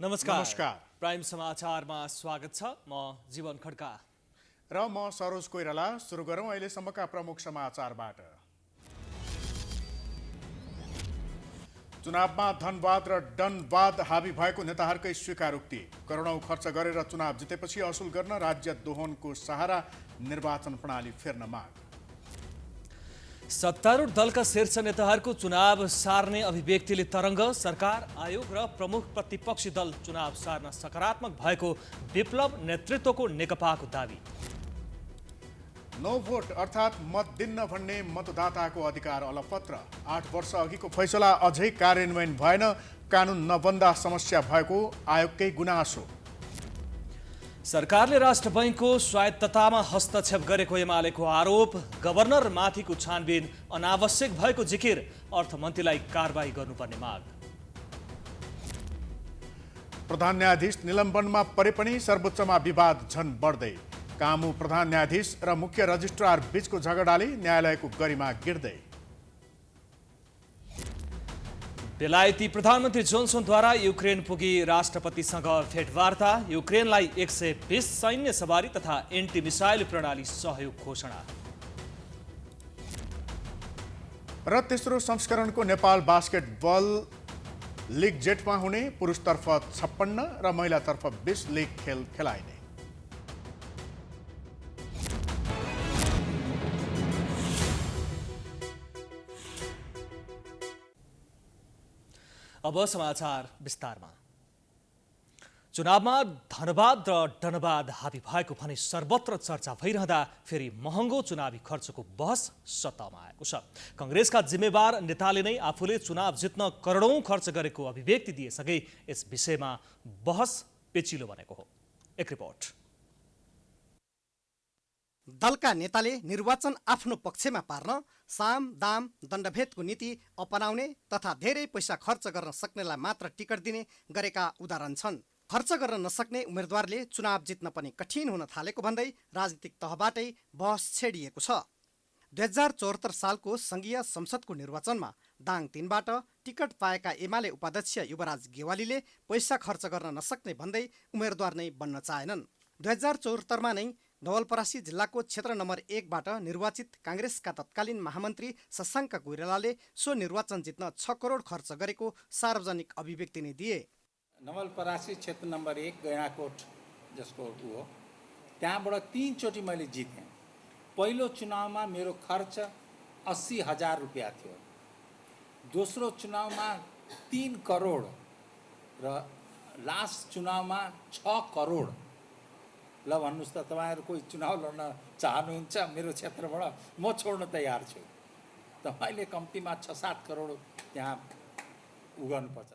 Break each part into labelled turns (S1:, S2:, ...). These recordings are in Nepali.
S1: नमस्कार।
S2: प्राइम समाचारमा स्वागत छ। म जीवन खड्का
S1: र म सरोज कोइराला। सुरु गरौँ अहिलेसम्मका प्रमुख समाचारबाट। चुनावमा धनवाद र डनवाद हाबी भएको नेताहरूकै स्वीकारोक्ति। करोडौं खर्च गरेर चुनाव जितेपछि असुल गर्न राज्य दोहनको सहारा, निर्वाचन प्रणाली फेर्न माग।
S2: सत्तारूढ दलका शीर्ष नेताहरूको चुनाव सार्ने अभिव्यक्तिले तरङ्ग। सरकार, आयोग र प्रमुख प्रतिपक्षी दल चुनाव सार्न सकारात्मक भएको विप्लव नेतृत्वको नेकपाको दावी।
S1: नो भोट अर्थात् मत दिन्न भन्ने मतदाताको अधिकार अलपत्र। 8 वर्ष अघिको फैसला अझै कार्यान्वयन भएन, कानुन नबन्दा समस्या भएको आयोगकै गुनासो।
S2: सरकारले राष्ट्र बैङ्कको स्वायत्ततामा हस्तक्षेप गरेको एमालेको आरोप। गभर्नर माथिको छानबिन अनावश्यक भएको जिकिर, अर्थमन्त्रीलाई कारबाही गर्नुपर्ने माग।
S1: प्रधान न्यायाधीश निलम्बनमा परे पनि सर्वोच्चमा विवाद झन बढ्दै। कामु प्रधान न्यायाधीश र मुख्य रजिस्ट्रार बीचको झगडाले न्यायालयको गरिमा गिर्दै।
S2: बेलायती प्रधानमन्त्री जोन्सनद्वारा युक्रेन पुगी राष्ट्रपतिसँग भेटवार्ता। युक्रेनलाई 120 सैन्य सवारी तथा एन्टी मिसाइल प्रणाली सहयोग घोषणा।
S1: र तेस्रो संस्करणको नेपाल बास्केटबल लिग जेठमा हुने। पुरुषतर्फ 56 र महिलातर्फ 20 लिग खेल खेलाइने।
S2: अब समाचार विस्तारमा। चुनावमा धनवाद र डनवाद हाबी भएको भने सर्वत्र चर्चा भइरहँदा फेरि महँगो चुनावी खर्चको बहस सत्तामा आएको छ। कङ्ग्रेसका जिम्मेवार नेताले नै आफूले चुनाव जित्न करोडौं खर्च गरेको अभिव्यक्ति दिएसँगै यस विषयमा बहस पेचिलो बनेको हो। एक रिपोर्ट।
S3: दलका नेताले निर्वाचन आफ्नो पक्षमा पार्न साम दाम दण्डभेदको नीति अपनाउने तथा धेरै पैसा खर्च गर्न सक्नेलाई मात्र टिकट दिने गरेका उदाहरण छन्। खर्च गर्न नसक्ने उम्मेदवारले चुनाव जित्न पनि कठिन हुन थालेको भन्दै राजनीतिक तहबाटै बहस छेडिएको छ। 2074 सालको संघीय संसदको निर्वाचनमा दाङ 3बाट टिकट पाएका एमाले उपाध्यक्ष युवराज गेवालीले पैसा खर्च गर्न नसक्ने भन्दै उम्मेदवार नै बन्न चाहेनन्। 2074 नै नवलपरासी जिल्लाको क्षेत्र नम्बर 1बाट निर्वाचित काङ्ग्रेसका तत्कालीन महामन्त्री शशाङ्क कोइरालाले सो निर्वाचन जित्न 6 करोड खर्च गरेको सार्वजनिक अभिव्यक्ति नै दिए।
S4: नवलपरासी क्षेत्र नम्बर 1 गैँडाकोट जसको हो, त्यहाँबाट 3 चोटि मैले जितेँ। पहिलो चुनावमा मेरो खर्च 80,000 रुपियाँ थियो। दोस्रो चुनावमा 3 करोड र लास्ट चुनावमा 6 करोड। ल भन्नुहोस् त, तपाईँहरू कोही चुनाव लड्न चाहनुहुन्छ मेरो क्षेत्रबाट? म छोड्न तयार छु। तपाईँले कम्तीमा 6-7 करोड त्यहाँ उगाउनुपर्छ।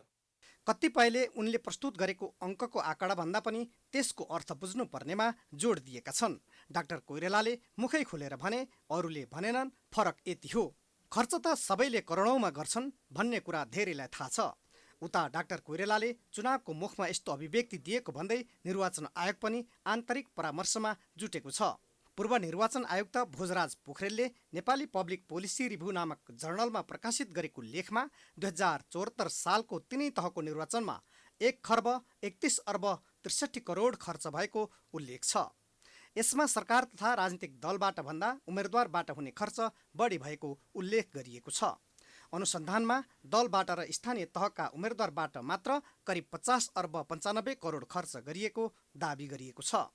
S3: कतिपयले उनले प्रस्तुत गरेको अङ्कको आँकडा भन्दा पनि त्यसको अर्थ बुझ्नु पर्नेमा जोड दिएका छन्। डाक्टर कोइरालाले मुखै खोलेर भने, अरूले भनेनन्, फरक यति हो, खर्च त सबैले करोडौँमा गर्छन् भन्ने कुरा धेरैलाई थाहा छ। उता डाक्टर कोइरालाले चुनावको मुखमा यस्तो अभिव्यक्ति दिएको भन्दै निर्वाचन आयोग पनि आन्तरिक परामर्शमा जुटेको छ। पूर्व निर्वाचन आयुक्त भोजराज पोखरेलले नेपाली पब्लिक पोलिसी रिभ्यू नामक जर्नलमा प्रकाशित गरेको लेखमा 2074 सालको तिनै तहको निर्वाचनमा 1 खर्ब 31 अर्ब 63 करोड खर्च भएको उल्लेख छ। यसमा सरकार तथा राजनीतिक दलबाट भन्दा उम्मेदवारबाट हुने खर्च बढी भएको उल्लेख गरिएको छ। अनुसन्धानमा दलबाट र स्थानीय तहका उम्मेदवारबाट मात्र करिब 50 अर्ब 95 करोड खर्च गरिएको दाबी गरिएको छ।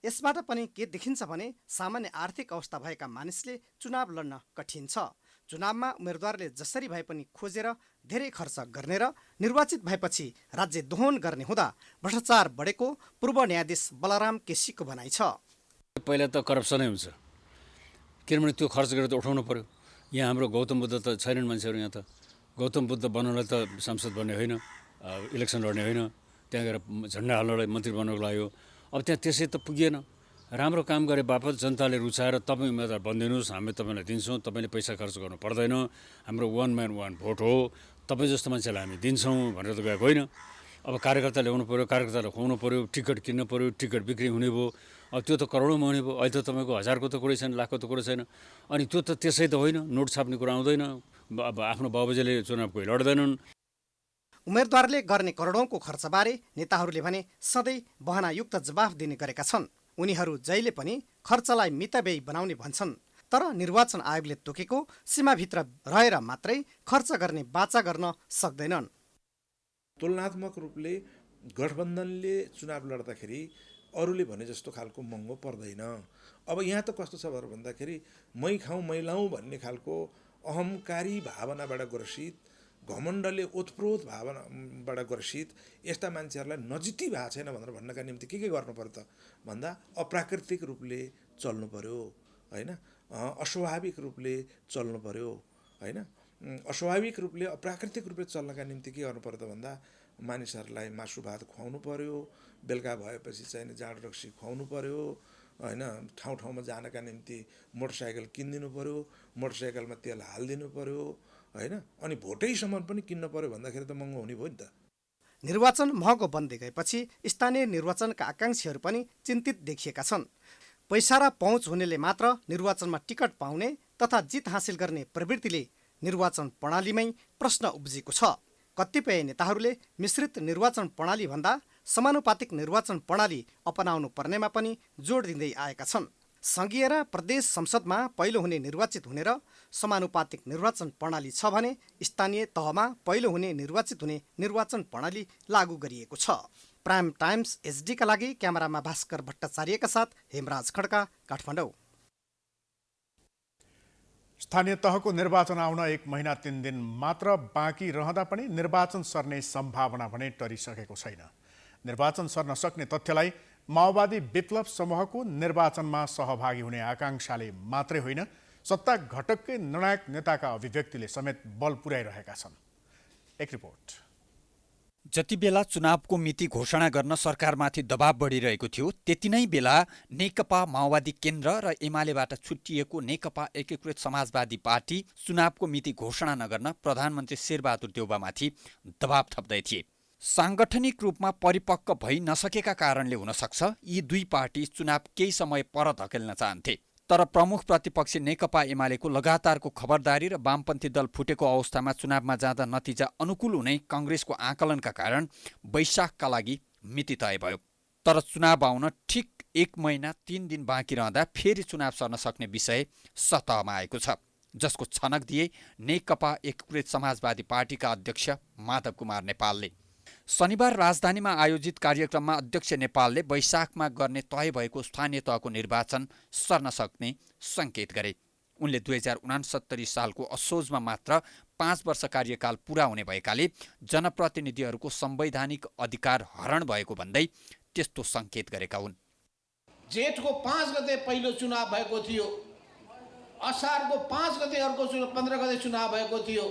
S3: यसबाट पनि के देखिन्छ भने सामान्य आर्थिक अवस्था भएका मानिसले चुनाव लड्न कठिन छ। चुनावमा उम्मेदवारले जसरी भए पनि खोजेर धेरै खर्च गर्ने र निर्वाचित भएपछि राज्य दोहन गर्ने हुँदा भ्रष्टाचार बढेको पूर्व न्यायाधीश बलराम केसीको भनाइ छ।
S5: पहिला त करप्सनै हुन्छ, किनभने त्यो खर्च गरेर त उठाउनु पर्यो। यहाँ हाम्रो गौतम बुद्ध त छैनन् मान्छेहरू। यहाँ त गौतम बुद्ध बन्नलाई त सांसद बन्ने होइन, इलेक्सन लड्ने होइन, त्यहाँ गएर झन्डा हाल्नलाई मन्त्री बन्नको लाग्यो। अब त्यहाँ त्यसै त पुगेन। राम्रो काम गरे बापत जनताले रुचाएर तपाईँ उम्मेदवार बनिदिनुहोस्, हामी तपाईँलाई दिन्छौँ, तपाईँले पैसा खर्च गर्नु पर्दैन, हाम्रो 1 म्यान 1 भोट हो, तपाईँ जस्तो मान्छेलाई हामी दिन्छौँ भनेर त गएको होइन। अब कार्यकर्ता ल्याउनु पऱ्यो, कार्यकर्तालाई खुवाउनु पऱ्यो, टिकट किन्नु पऱ्यो, टिकट बिक्री हुने भयो। अब त्यो त करोडौँमा हुने भयो। अहिले त तपाईँको 1000को त कुरै छैन, लाखको त कुरै छैन। अनि त्यो त त्यसै त होइन, नोट छाप्ने कुरा आउँदैन। अब आफ्नो बाबुजीले चुनाव कोही लड्दैनन्।
S3: उम्मेद्वारले गर्ने करोडौँको खर्चबारे नेताहरूले भने सधैँ बहनायुक्त जवाफ दिने गरेका छन्। उनीहरू जहिले पनि खर्चलाई मितव्ययी बनाउने भन्छन्, तर निर्वाचन आयोगले तोकेको सीमाभित्र रहेर मात्रै खर्च गर्ने बाचा गर्न सक्दैनन्।
S6: तुलनात्मक रूपले गठबन्धनले चुनाव लड्दाखेरि अरूले भने जस्तो खालको महँगो पर्दैन। अब यहाँ त कस्तो छ भन्दाखेरि मै खाउँ मै लाउँ भन्ने खालको अहङ्कारी भावनाबाट ग्रसित, घमण्डले ओतप्रोत भावनाबाट ग्रसित यस्ता मान्छेहरूलाई नजिती भएको छैन भनेर भन्नका निम्ति के गर्नु पर्यो त भन्दा अप्राकृतिक रूपले चल्नु पर्यो होइन, अस्वाभाविक रूपले चल्नु पर्यो होइन। अस्वाभाविक रूपले अप्राकृतिक रूपले चल्नका निम्ति के गर्नु पर्यो त भन्दा मानिसहरूलाई मासु भात खुवाउनु पर्यो, बेलुका भएपछि चाहिँ जाँड रक्सी खुवाउनु पर्यो होइन, ठाउँ ठाउँमा जानका निम्ति मोटरसाइकल किनिदिनु पर्यो, मोटरसाइकलमा तेल हालिदिनु पर्यो होइन, अनि भोटैसम्म पनि किन्नु पर्यो भन्दाखेरि त महँगो हुने भयो नि त।
S3: निर्वाचन महँगो बन्दै गएपछि स्थानीय निर्वाचनका आकाङ्क्षीहरू पनि चिन्तित देखिएका छन्। पैसा र पहुँच हुनेले मात्र निर्वाचनमा टिकट पाउने तथा जित हासिल गर्ने प्रवृत्तिले निर्वाचन प्रणालीमै प्रश्न उब्जिएको छ। कतिपय नेताहरूले मिश्रित निर्वाचन प्रणाली भन्दा समानुपातिक निर्वाचन प्रणाली अपनाउनु पर्नेमा पनि जोड दिँदै आएका छन्। सङ्घीय र प्रदेश संसदमा पहिलो हुने निर्वाचित हुने र समानुपातिक निर्वाचन प्रणाली छ भने स्थानीय तहमा पहिलो हुने निर्वाचित हुने निर्वाचन प्रणाली लागू गरिएको छ। प्राइम टाइम्स एचडीका लागि क्यामेरामा भास्कर भट्टाचार्यका साथ हेमराज खड्का, काठमाडौँ।
S1: स्थानीय तहको निर्वाचन आउन 1 महिना 3 दिन मात्र बाँकी रहँदा पनि निर्वाचन सर्ने सम्भावना भने टरिसकेको छैन। निर्वाचन सर्न सक्ने तथ्यलाई माओवादी विप्लव समूहको निर्वाचनमा सहभागी हुने आकाङ्क्षाले मात्रै होइन, सत्ता घटककै निर्णायक नेताका अभिव्यक्तिले समेत बल पुर्याइरहेका छन्। एक रिपोर्ट।
S7: जति बेला चुनावको मिति घोषणा गर्न सरकारमाथि दबाव बढिरहेको थियो, त्यति नै बेला नेकपा माओवादी केन्द्र र एमालेबाट छुट्टिएको नेकपा एकीकृत समाजवादी पार्टी चुनावको मिति घोषणा नगर्न प्रधानमन्त्री शेरबहादुर देउवामाथि दबाव थप्दै थिए। साङ्गठनिक रूपमा परिपक्व भइ नसकेका कारणले हुन सक्छ यी दुई पार्टी चुनाव केही समय पर धकेल्न चाहन्थे। तर प्रमुख प्रतिपक्षी नेकपा एमालेको लगातारको खबरदारी र वामपन्थी दल फुटेको अवस्थामा चुनावमा जाँदा नतिजा अनुकूल हुने काङ्ग्रेसको आकलनका कारण वैशाखका लागि मिति तय भयो। तर चुनाव आउन ठिक 1 महिना 3 दिन बाँकी रहँदा फेरि चुनाव सर्न सक्ने विषय सतहमा आएको छ, जसको छनक दिए नेकपा एकीकृत समाजवादी पार्टीका अध्यक्ष माधव कुमार नेपालले। शनिबार राजधानीमा आयोजित कार्यक्रममा अध्यक्ष नेपालले वैशाखमा गर्ने तय भएको स्थानीय तहको निर्वाचन सर्न सक्ने सङ्केत गरे। उनले 2069 सालको असोजमा मात्र 5 वर्ष कार्यकाल पुरा हुने भएकाले जनप्रतिनिधिहरूको संवैधानिक अधिकार हरण भएको भन्दै त्यस्तो सङ्केत गरेका हुन्।
S8: जेठको 5 गते पहिलो चुनाव भएको थियो, असारको 5 गते अर्को 15 गते चुनाव भएको थियो,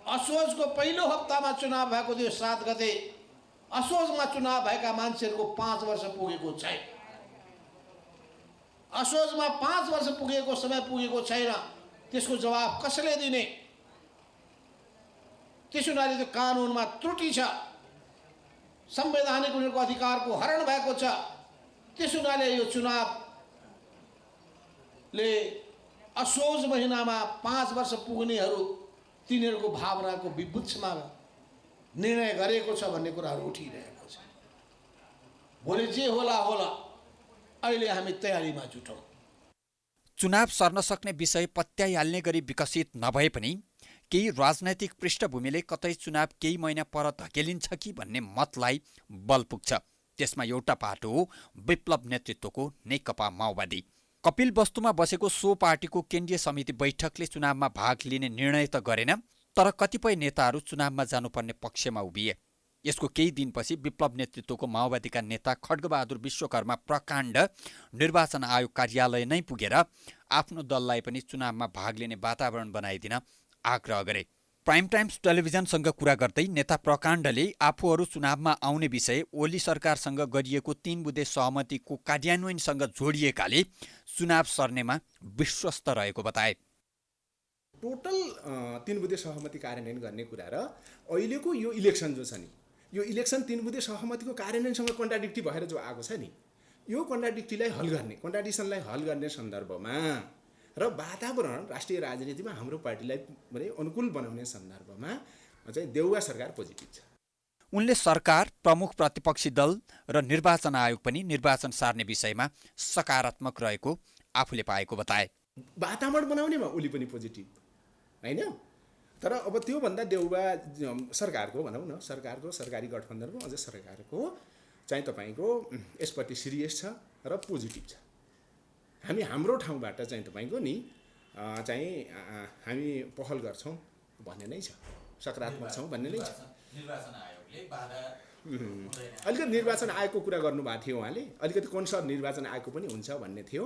S8: असोजको पहिलो हप्तामा चुनाव भएको थियो 7 गते। असोजमा चुनाव भएका मान्छेहरूको 5 वर्ष पुगेको छैन। असोजमा 5 वर्ष पुगेको समय पुगेको छैन, त्यसको जवाब कसले दिने? त्यस हुनाले त्यो कानुनमा त्रुटि छ, संवैधानिक उनीहरूको अधिकारको हरण भएको छ। त्यस हुनाले यो चुनावले असोज महिनामा 5 वर्ष पुग्नेहरू तिनीहरूको भावनाको विभुत्समा निर्णय गरेको छ भन्ने कुराहरू उठिरहेको छ। भोलि जे होला होला, अहिले हामी तयारीमा जुटौँ।
S7: चुनाव सर्न सक्ने विषय पत्याइहाल्ने गरी विकसित नभए पनि केही राजनैतिक पृष्ठभूमिले कतै चुनाव केही महिना पर धकेलिन्छ कि भन्ने मतलाई बल पुग्छ। त्यसमा एउटा पाटो हो विप्लव नेतृत्वको नेकपा माओवादी। कपिल वस्तुमा बसेको सो पार्टीको केन्द्रीय समिति बैठकले चुनावमा भाग लिने निर्णय त गरेन, तर कतिपय नेताहरू चुनावमा जानुपर्ने पक्षमा उभिए। यसको केही दिनपछि विप्लव नेतृत्वको माओवादीका नेता खड्गबहादुर विश्वकर्मा प्रकाण्ड निर्वाचन आयोग कार्यालय नै पुगेर आफ्नो दललाई पनि चुनावमा भाग लिने वातावरण बनाइदिन आग्रह गरे। प्राइम टाइम्स टेलिभिजनसँग कुरा गर्दै नेता प्रकाण्डले आफूहरू चुनावमा आउने विषय ओली सरकारसँग गरिएको 3 बुँदे सहमतिको कार्यान्वयनसँग जोडिएकाले चुनाव सर्नेमा विश्वस्त रहेको बताए।
S9: टोटल 3 बुँदे सहमति कार्यान्वयन गर्ने कुरा र अहिलेको यो इलेक्सन जो छ नि, यो इलेक्सन 3 बुँदे सहमतिको कार्यान्वयनसँग कन्ट्राडिक्टी भएर जो आएको छ नि, यो कन्ट्राडिक्टीलाई हल गर्ने, कन्ट्राडिक्सनलाई हल गर्ने सन्दर्भमा र वातावरण राष्ट्रिय राजनीतिमा हाम्रो पार्टीलाई अनुकूल बनाउने सन्दर्भमा चाहिँ देउवा सरकार पोजिटिभ छ।
S7: उनले सरकार, प्रमुख प्रतिपक्षी दल र निर्वाचन आयोग पनि निर्वाचन सार्ने विषयमा सकारात्मक रहेको आफूले पाएको बताए।
S9: वातावरण बनाउनेमा उली पनि पोजिटिभ होइन, तर अब त्योभन्दा देउवा सरकारको भनौँ न, सरकारको सरकारी गठबन्धनको अझ सरकारको चाहिँ तपाईँको यसपट्टि सिरियस छ र पोजिटिभ छ। हाम्रो ठाउँबाट चाहिँ तपाईँको नि चाहिँ हामी पहल गर्छौँ भन्ने नै छ, सकारात्मक छौँ भन्ने नै छ। अलिकति निर्वाचन आयोगको कुरा गर्नुभएको थियो उहाँले, अलिकति कन्सर्न निर्वाचन आयोगको पनि हुन्छ भन्ने थियो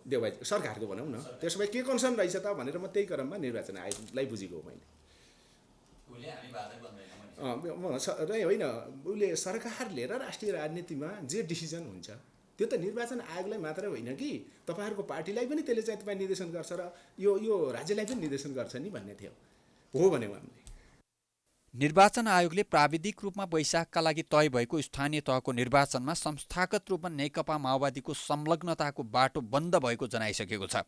S9: देउवा सरकारको भनौँ न। त्यसो भए के कन्सर्न रहेछ त भनेर म त्यही क्रममा निर्वाचन आयोगलाई बुझेको मैले। होइन, उसले सरकारले र राष्ट्रिय राजनीतिमा जे डिसिजन हुन्छ त्यो त निर्वाचन आयोगलाई मात्रै होइन कि तपाईँहरूको पार्टीलाई पनि त्यसले चाहिँ तपाईँ निर्देशन गर्छ र यो राज्यलाई पनि निर्देशन गर्छ नि भन्ने थियो। हो भने हामीले
S7: निर्वाचन आयोगले प्राविधिक रूपमा वैशाखका लागि तय भएको स्थानीय तहको निर्वाचनमा संस्थागत रूपमा नेकपा माओवादीको संलग्नताको बाटो बन्द भएको जनाइसकेको छ।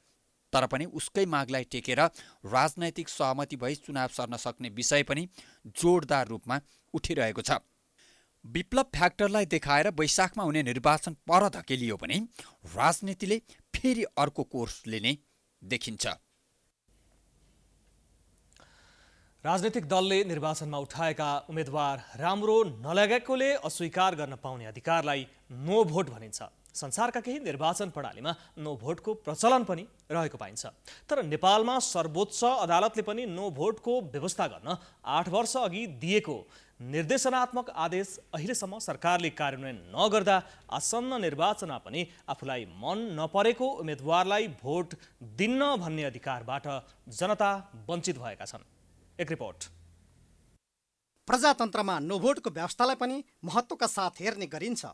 S7: तर पनि उसकै मागलाई टेकेर राजनैतिक सहमति भई चुनाव सर्न सक्ने विषय पनि जोडदार रूपमा उठिरहेको छ। विप्लव फ्याक्टरलाई देखाएर वैशाखमा हुने निर्वाचन पर धकेलियो भने राजनीतिले फेरि अर्को कोर्स लिने देखिन्छ।
S2: राजनीतिक दलले निर्वाचनमा उठाएका उम्मेदवार राम्रो नलागेकोले अस्वीकार गर्न पाउने अधिकारलाई नो भोट भनिन्छ। संसारका केही निर्वाचन प्रणालीमा नो भोटको प्रचलन पनि रहेको पाइन्छ। तर नेपालमा सर्वोच्च अदालतले पनि नो भोटको व्यवस्था गर्न 8 वर्ष अघि दिएको निर्देशनात्मक आदेश अहिलेसम्म सरकारले कार्यान्वयन नगर्दा आसन्न निर्वाचनमा पनि आफूलाई मन नपरेको उम्मेदवारलाई भोट दिन्न भन्ने अधिकारबाट जनता वञ्चित भएका छन्। एक रिपोर्ट।
S3: प्रजातन्त्रमा नो भोटको व्यवस्थालाई पनि महत्त्वका साथ हेर्ने गरिन्छ।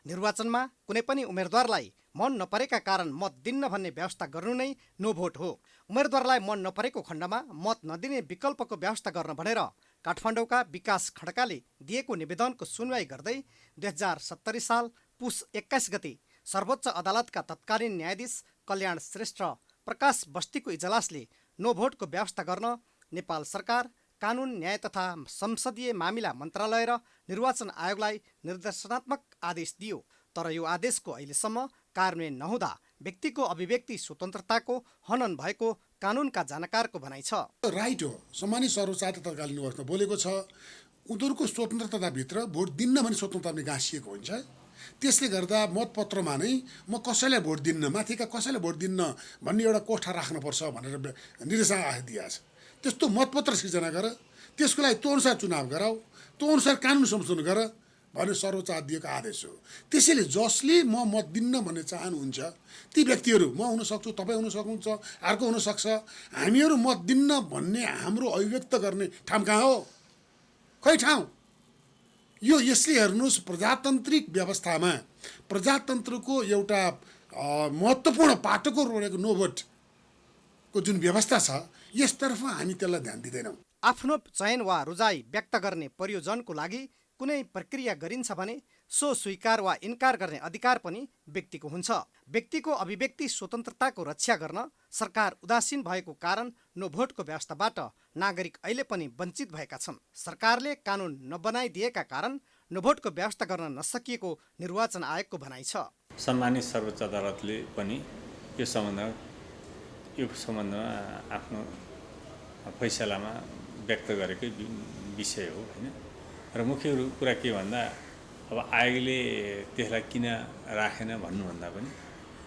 S3: निर्वाचनमा कुनै पनि उम्मेदवारलाई मन नपरेका कारण मत दिन्न भन्ने व्यवस्था गर्नु नै नो भोट हो। उम्मेदवारलाई मन नपरेको खण्डमा मत नदिने विकल्पको व्यवस्था गर्न भनेर काठमाडौँका विकास खड्काले दिएको निवेदनको सुनवाई गर्दै 2070 साल पुस 21 गते सर्वोच्च अदालतका तत्कालीन न्यायाधीश कल्याण श्रेष्ठ प्रकाश बस्तीको इजलासले नो भोटको व्यवस्था गर्न नेपाल सरकार, कानुन, न्याय तथा संसदीय मामिला मन्त्रालय र निर्वाचन आयोगलाई निर्देशनात्मक आदेश दियो। तर यो आदेशको अहिलेसम्म कार्यान्वयन नहुँदा व्यक्तिको अभिव्यक्ति स्वतन्त्रताको हनन भएको कानुनका जानकारको भनाइ छ।
S10: राइट हो, सम्मानित सर्वोच्च तत्कालीन अवस्था बोलेको छ, उनीहरूको स्वतन्त्रताभित्र भोट दिन्न भने स्वतन्त्रता पनि गाँसिएको हुन्छ। त्यसले गर्दा मतपत्रमा नै म कसैलाई भोट दिन्न, माथिका कसैलाई भोट दिन्न भन्ने एउटा कोठा राख्नुपर्छ भनेर निर्देशन आदेश दिएको छ। त्यस्तो मतपत्र सिर्जना गर, त्यसको लागि त्यो अनुसार चुनाव गराऊ, त्यो अनुसार कानुन संशोधन गर भन्ने सर्वोच्च दिएको आदेश हो। त्यसैले जसले म मत दिन्न भन्ने चाहनुहुन्छ ती व्यक्तिहरू, म हुनसक्छु, तपाईँ हुन सक्नुहुन्छ, अर्को हुनसक्छ, हामीहरू मत दिन्न भन्ने हाम्रो अभिव्यक्त गर्ने ठाउँ कहाँ हो? खै ठाउँ? यसले हेर्नुहोस्, प्रजातान्त्रिक व्यवस्थामा प्रजातन्त्रको एउटा महत्त्वपूर्ण पाटोको रहेको नो भोटको जुन व्यवस्था छ, यसतर्फ हामी त्यसलाई ध्यान दिँदैनौँ।
S3: आफ्नो चयन वा रुचाई व्यक्त गर्ने प्रयोजनको लागि कुनै प्रक्रिया गरिन्छ भने सो स्वीकार वा इन्कार गर्ने अधिकार पनि व्यक्तिको हुन्छ। व्यक्तिको अभिव्यक्ति स्वतन्त्रताको रक्षा गर्न सरकार उदासीन भएको कारण नो भोटको व्यवस्थाबाट नागरिक अहिले पनि वञ्चित भएका छन्। सरकारले कानुन नबनाइदिएका कारण नो भोटको व्यवस्था गर्न नसकिएको निर्वाचन आयोगको भनाइ छ।
S11: सम्मानित सर्वोच्च अदालतले पनि यो सम्बन्धमा आफ्नो फैसलामा व्यक्त गरेकै विषय हो होइन। र मुख्य कुरा के भन्दा अब आयोगले त्यसलाई किन राखेन भन्नुभन्दा पनि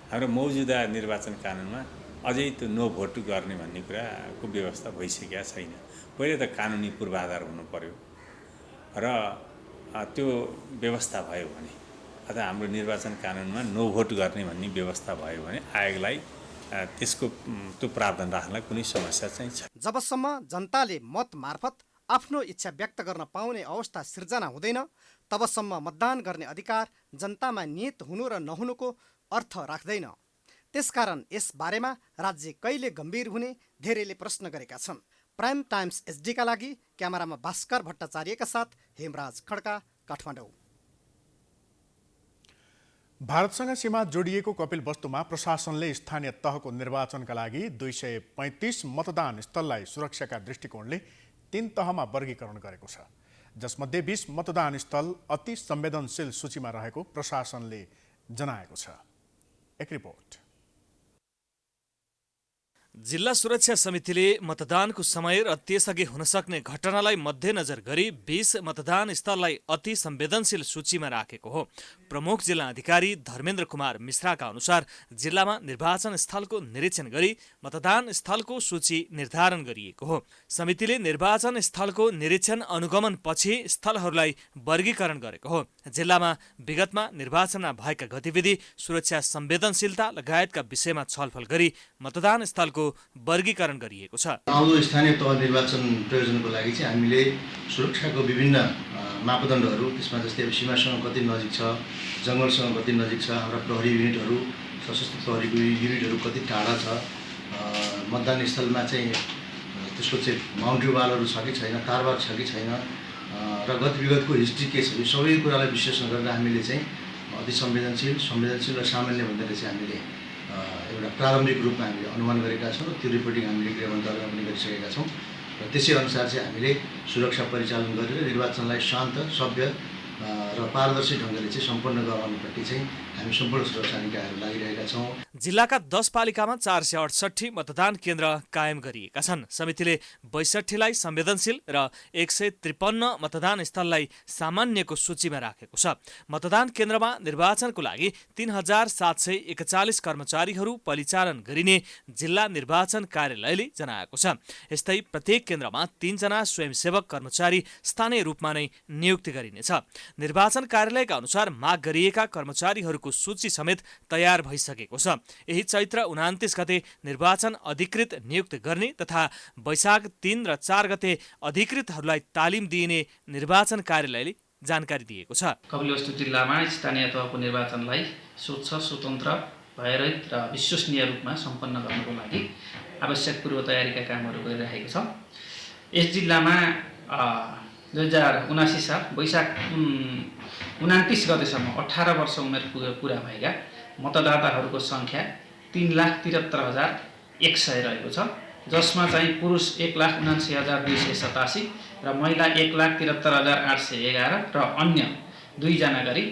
S11: हाम्रो मौजुदा निर्वाचन कानुनमा अझै त्यो नो भोट गर्ने भन्ने कुराको व्यवस्था भइसकेका छैन। पहिले त कानुनी पूर्वाधार हुनु पर्यो र त्यो व्यवस्था भयो भने, अथवा हाम्रो निर्वाचन कानुनमा नो भोट गर्ने भन्ने व्यवस्था भयो भने आयोगलाई त्यसको त्यो प्रावधान राख्नलाई कुनै समस्या चाहिँ छैन।
S3: जबसम्म जनताले मत मार्फत आफ्नो इच्छा व्यक्त गर्न पाउने अवस्था सिर्जना हुँदैन, तबसम्म मतदान गर्ने अधिकार जनतामा निहित हुनु र नहुनुको अर्थ राख्दैन। त्यसकारण यस बारेमा राज्य कहिले गम्भीर हुने धेरैले प्रश्न गरेका छन्। प्राइम टाइम्स एसडीका लागि क्यामेरामा भास्कर भट्टाचार्यका साथ हेमराज खड्का, काठमाडौँ।
S1: भारतसँग सीमा जोडिएको कपिलवस्तुमा प्रशासनले स्थानीय तहको निर्वाचनका लागि 235 मतदान स्थललाई सुरक्षाका दृष्टिकोणले 3 तहमा वर्गीकरण गरेको छ, जसमध्ये 20 मतदान स्थल अति संवेदनशील सूचीमा रहेको प्रशासनले जनाएको छ। एक रिपोर्ट।
S2: जिल्ला सुरक्षा समितिले मतदानको समय र त्यसअघि हुन सक्ने घटनालाई मध्यनजर गरी 20 मतदान स्थललाई अति संवेदनशील सूचीमा राखेको हो। प्रमुख जिल्ला अधिकारी धर्मेन्द्र कुमार मिश्राका अनुसार जिल्लामा निर्वाचन स्थलको निरीक्षण गरी मतदान स्थलको सूची निर्धारण गरिएको हो। समितिले निर्वाचन स्थलको निरीक्षण अनुगमन पछि स्थलहरूलाई वर्गीकरण गरेको हो। जिल्लामा विगतमा निर्वाचनमा भएका गतिविधि, सुरक्षा संवेदनशीलता लगायतका विषयमा छलफल गरी मतदान स्थलको वर्गीकरण गरिएको छ।
S12: आउँदो स्थानीय तह निर्वाचन प्रयोजनको लागि चाहिँ हामीले सुरक्षाको विभिन्न मापदण्डहरू, त्यसमा जस्तै अब सीमासँग कति नजिक छ, जङ्गलसँग कति नजिक छ, हाम्रा प्रहरी युनिटहरू, सशस्त्र प्रहरीको युनिटहरू कति टाढा छ, मतदान स्थलमा चाहिँ त्यसको चाहिँ बााउन्ड्री वालहरू छ कि छैन, तारबार छ कि छैन, र गत विगतको हिस्ट्री के छ, यो सबै कुरालाई विश्लेषण गरेर हामीले चाहिँ अति संवेदनशील र सामान्य भन्दाखेरि चाहिँ हामीले एउटा प्रारम्भिक रूपमा हामीले अनुमान गरेका छौँ र त्यो रिपोर्टिङ हामीले गृह मन्त्रालयमा पनि गरिसकेका छौँ र त्यसै अनुसार चाहिँ हामीले सुरक्षा परिचालन गरेर निर्वाचनलाई शान्त, सभ्य र पारदर्शी ढङ्गले चाहिँ सम्पन्न गराउनप्रति चाहिँ हामी सम्पूर्ण सुरक्षा निकायहरू लागिरहेका छौँ।
S2: जिल्लाका 10 पालिकामा 468 मतदान केन्द्र कायम गरिएका छन्। समितिले 62लाई संवेदनशील र 153 मतदान स्थललाई सामान्यको सूचीमा राखेको छ। मतदान केन्द्रमा निर्वाचनको लागि 3741 कर्मचारीहरू परिचालन गरिने जिल्ला निर्वाचन कार्यालयले जनाएको छ। यस्तै प्रत्येक केन्द्रमा 3 जना स्वयंसेवक कर्मचारी स्थानीय रूपमा नै नियुक्ति गरिनेछ। निर्वाचन कार्यालयका अनुसार माग गरिएका कर्मचारीहरूको सूची समेत तयार भइसकेको छ। यही चैत्र 29 गते निर्वाचन अधिकृत नियुक्त गर्ने तथा वैशाख 3 र 4 गते अधिकृतहरूलाई तालिम दिइने निर्वाचन कार्यालयले जानकारी दिएको छ।
S13: कपिलवस्तु जिल्लामा स्थानीय तहको निर्वाचनलाई स्वच्छ, स्वतन्त्र, भयरहित र विश्वसनीय रूपमा सम्पन्न गर्नको लागि आवश्यक पूर्व तयारीका कामहरू गरिरहेको छ। यस जिल्लामा 2079 साल वैशाख 29 गतेसम्म 18 वर्ष उमेर पुरा भएका मतदाताहरूको सङ्ख्या 3,73,100 रहेको छ, जसमा चाहिँ पुरुष 1,79,287 र महिला 1,73,811 र अन्य 2 जना गरी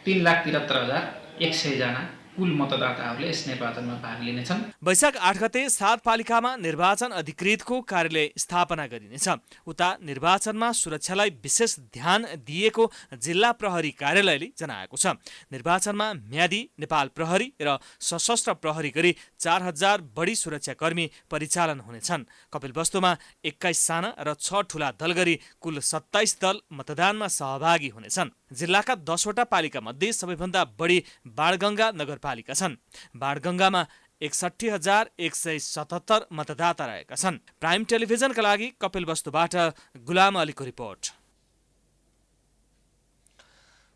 S13: 3,73,100 जना कुल मतदाताहरूले यस निर्वाचनमा भाग लिनेछन्।
S2: वैशाख 8 गते 7 पालिकामा निर्वाचन अधिकृतको कार्यालय स्थापना गरिनेछ। उता निर्वाचनमा सुरक्षालाई विशेष ध्यान दिएको जिल्ला प्रहरी कार्यालयले जनाएको छ। निर्वाचनमा म्यादी, नेपाल प्रहरी र सशस्त्र प्रहरी गरी 4000 बढी सुरक्षाकर्मी परिचालन हुनेछन्। कपिलवस्तुमा 21 साना र 6 ठूला दल गरी कुल 27 दल मतदानमा सहभागी हुनेछन्। जिल्लाका 10 वटा पालिका मध्ये सबैभन्दा बढी बाणगङ्गा नगरपालिका छन्। बाणगङ्गामा 61,177 मतदाता रहेका छन्। प्राइम टेलिभिजनका लागि कपिलवस्तुबाट गुलाम अलीको रिपोर्ट।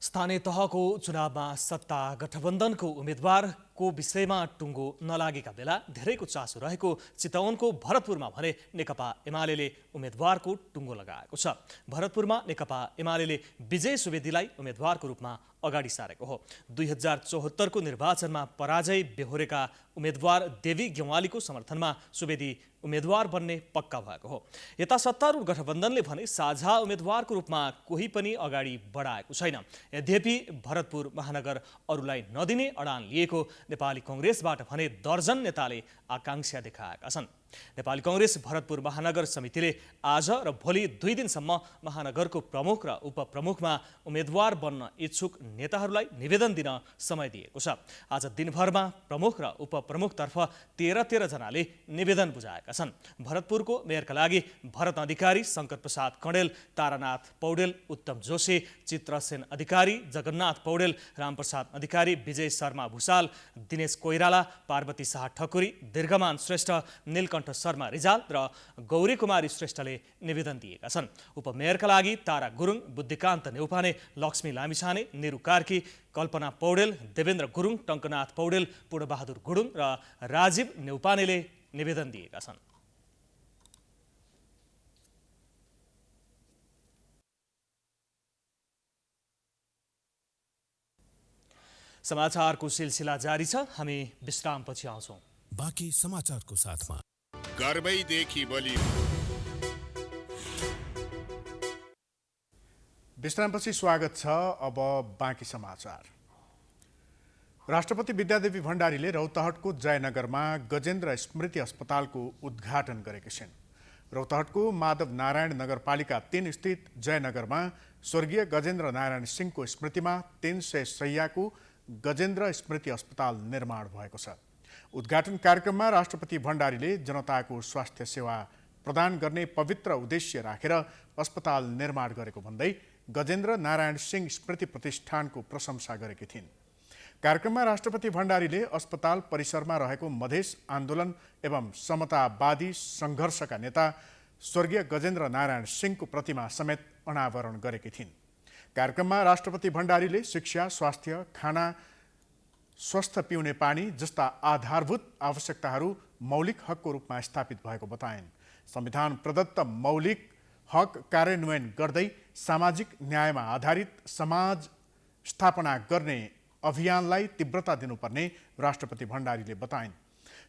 S2: स्थानीय तहको चुनावमा सत्ता गठबन्धनको उम्मेद्वारको विषयमा टुङ्गो नलागेका बेला धेरैको चासो रहेको चितवनको भरतपुरमा भने नेकपा एमाले उम्मेद्वारको टुङ्गो लगाएको छ। भरतपुरमा नेकपा एमाले विजय सुवेदीलाई उम्मेद्वारको रूपमा अगाडि सारेको हो। 2074 को निर्वाचनमा पराजय बेहोरेका उम्मेद्वार देवी गेवालीको समर्थनमा सुवेदी उम्मेद्वार बन्ने पक्का भएको हो। यता सत्तारूढ गठबन्धनले भने साझा उम्मेद्वारको रूपमा कोही पनि अगाडि बढाएको छैन। यद्यपि भरतपुर महानगर अरूलाई नदिने अडान लिएको नेपाली कांग्रेसबाट भने दर्जन नेताले आकांक्षा देखाएका छन्। नेपाली कांग्रेस भरतपुर महानगर समितिले आज र भोलि 2 दिनसम्म महानगरको प्रमुख र उपप्रमुखमा उम्मेद्वार बन्न इच्छुक नेताहरूलाई निवेदन दिन समय दिएको छ। आज दिनभरमा प्रमुख र उपप्रमुखतर्फ 13 जनाले निवेदन बुझाएका छन्। भरतपुरको मेयरका लागि भरत अधिकारी, शंकर प्रसाद कणेल, तारानाथ पौडेल, उत्तम जोशी, चित्रसेन अधिकारी, जगन्नाथ पौडेल, रामप्रसाद अधिकारी, विजय शर्मा भूषाल, दिनेश कोइराला, पार्वती शाह ठकुरी, दीर्घमान श्रेष्ठ, नीलकण्ठ शर्मा रिजाल र गौरी कुमारी श्रेष्ठले निवेदन दिएका छन्। उपमेयरका लागि तारा गुरुङ, बुद्धिकान्त नेउपाने, लक्ष्मी लामिछाने, निरु कार्की, कल्पना पौडेल, देवेन्द्र गुरुङ, टङ्कनाथ पौडेल, पूर्णबहादुर गुरुङ र राजीव नेउपानेले निवेदन दिएका छन्। समाचारको सिलसिला जारी छ। हामी विश्रामपछि आउँछौँ।
S14: बाँकी समाचारको साथमा
S15: गर्वैदेखि बलियो
S1: विश्रामपछि स्वागत छ। अब बाँकी समाचार। राष्ट्रपति विद्यादेवी भण्डारीले रौतहटको जयनगरमा गजेन्द्र स्मृति अस्पतालको उद्घाटन गरेकी छिन्। रौतहटको माधव नारायण नगरपालिका 3 स्थित जयनगरमा स्वर्गीय गजेन्द्र नारायण सिंहको स्मृतिमा 300 शय्याको गजेन्द्र स्मृति अस्पताल निर्माण भएको छ। उद्घाटन कार्यक्रममा राष्ट्रपति भण्डारीले जनताको स्वास्थ्य सेवा प्रदान गर्ने पवित्र उद्देश्य राखेर अस्पताल निर्माण गरेको भन्दै गजेन्द्र नारायण सिंह स्मृति प्रतिष्ठानको प्रशंसा गरेकी थिइन्। कार्यक्रममा राष्ट्रपति भण्डारीले अस्पताल परिसरमा रहेको मधेस आन्दोलन एवं समतावादी सङ्घर्षका नेता स्वर्गीय गजेन्द्र नारायण सिंहको प्रतिमा समेत अनावरण गरेकी थिइन्। कार्यक्रममा राष्ट्रपति भण्डारीले शिक्षा, स्वास्थ्य, खाना, स्वस्थ पिउने पानी जस्ता आधारभूत आवश्यकताहरू मौलिक हकको रूपमा स्थापित भएको बताइन्। संविधान प्रदत्त मौलिक हक कार्यान्वयन गर्दै सामाजिक न्यायमा आधारित समाज स्थापना गर्ने अभियानलाई तीव्रता दिनुपर्ने राष्ट्रपति भण्डारीले बताइन्।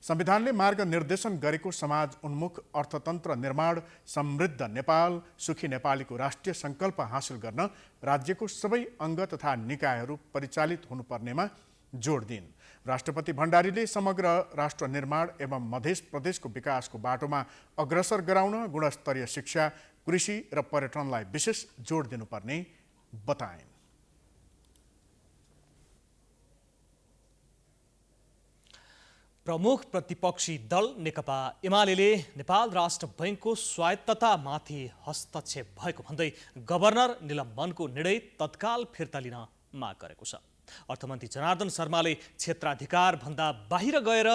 S1: संविधानले मार्गनिर्देशन गरेको समाज उन्मुख अर्थतन्त्र निर्माण, समृद्ध नेपाल, सुखी नेपालीको राष्ट्रिय सङ्कल्प हासिल गर्न राज्यको सबै अङ्ग तथा निकायहरू परिचालित हुनुपर्नेमा जोड दिइन्। राष्ट्रपति भण्डारीले समग्र राष्ट्र निर्माण एवं मध्य प्रदेशको विकासको बाटोमा अग्रसर गराउन गुणस्तरीय शिक्षा, कृषि र पर्यटनलाई विशेष जोड दिनुपर्ने बताइन्।
S2: प्रमुख प्रतिपक्षी दल नेकपा एमाले नेपाल राष्ट्र बैंकको स्वायत्ततामाथि हस्तक्षेप भएको भन्दै गभर्नर निलम्बनको निर्णय तत्काल फिर्ता लिन माग गरेको छ। अर्थमन्त्री जनार्दन शर्माले क्षेत्राधिकार भन्दा बाहिर गएर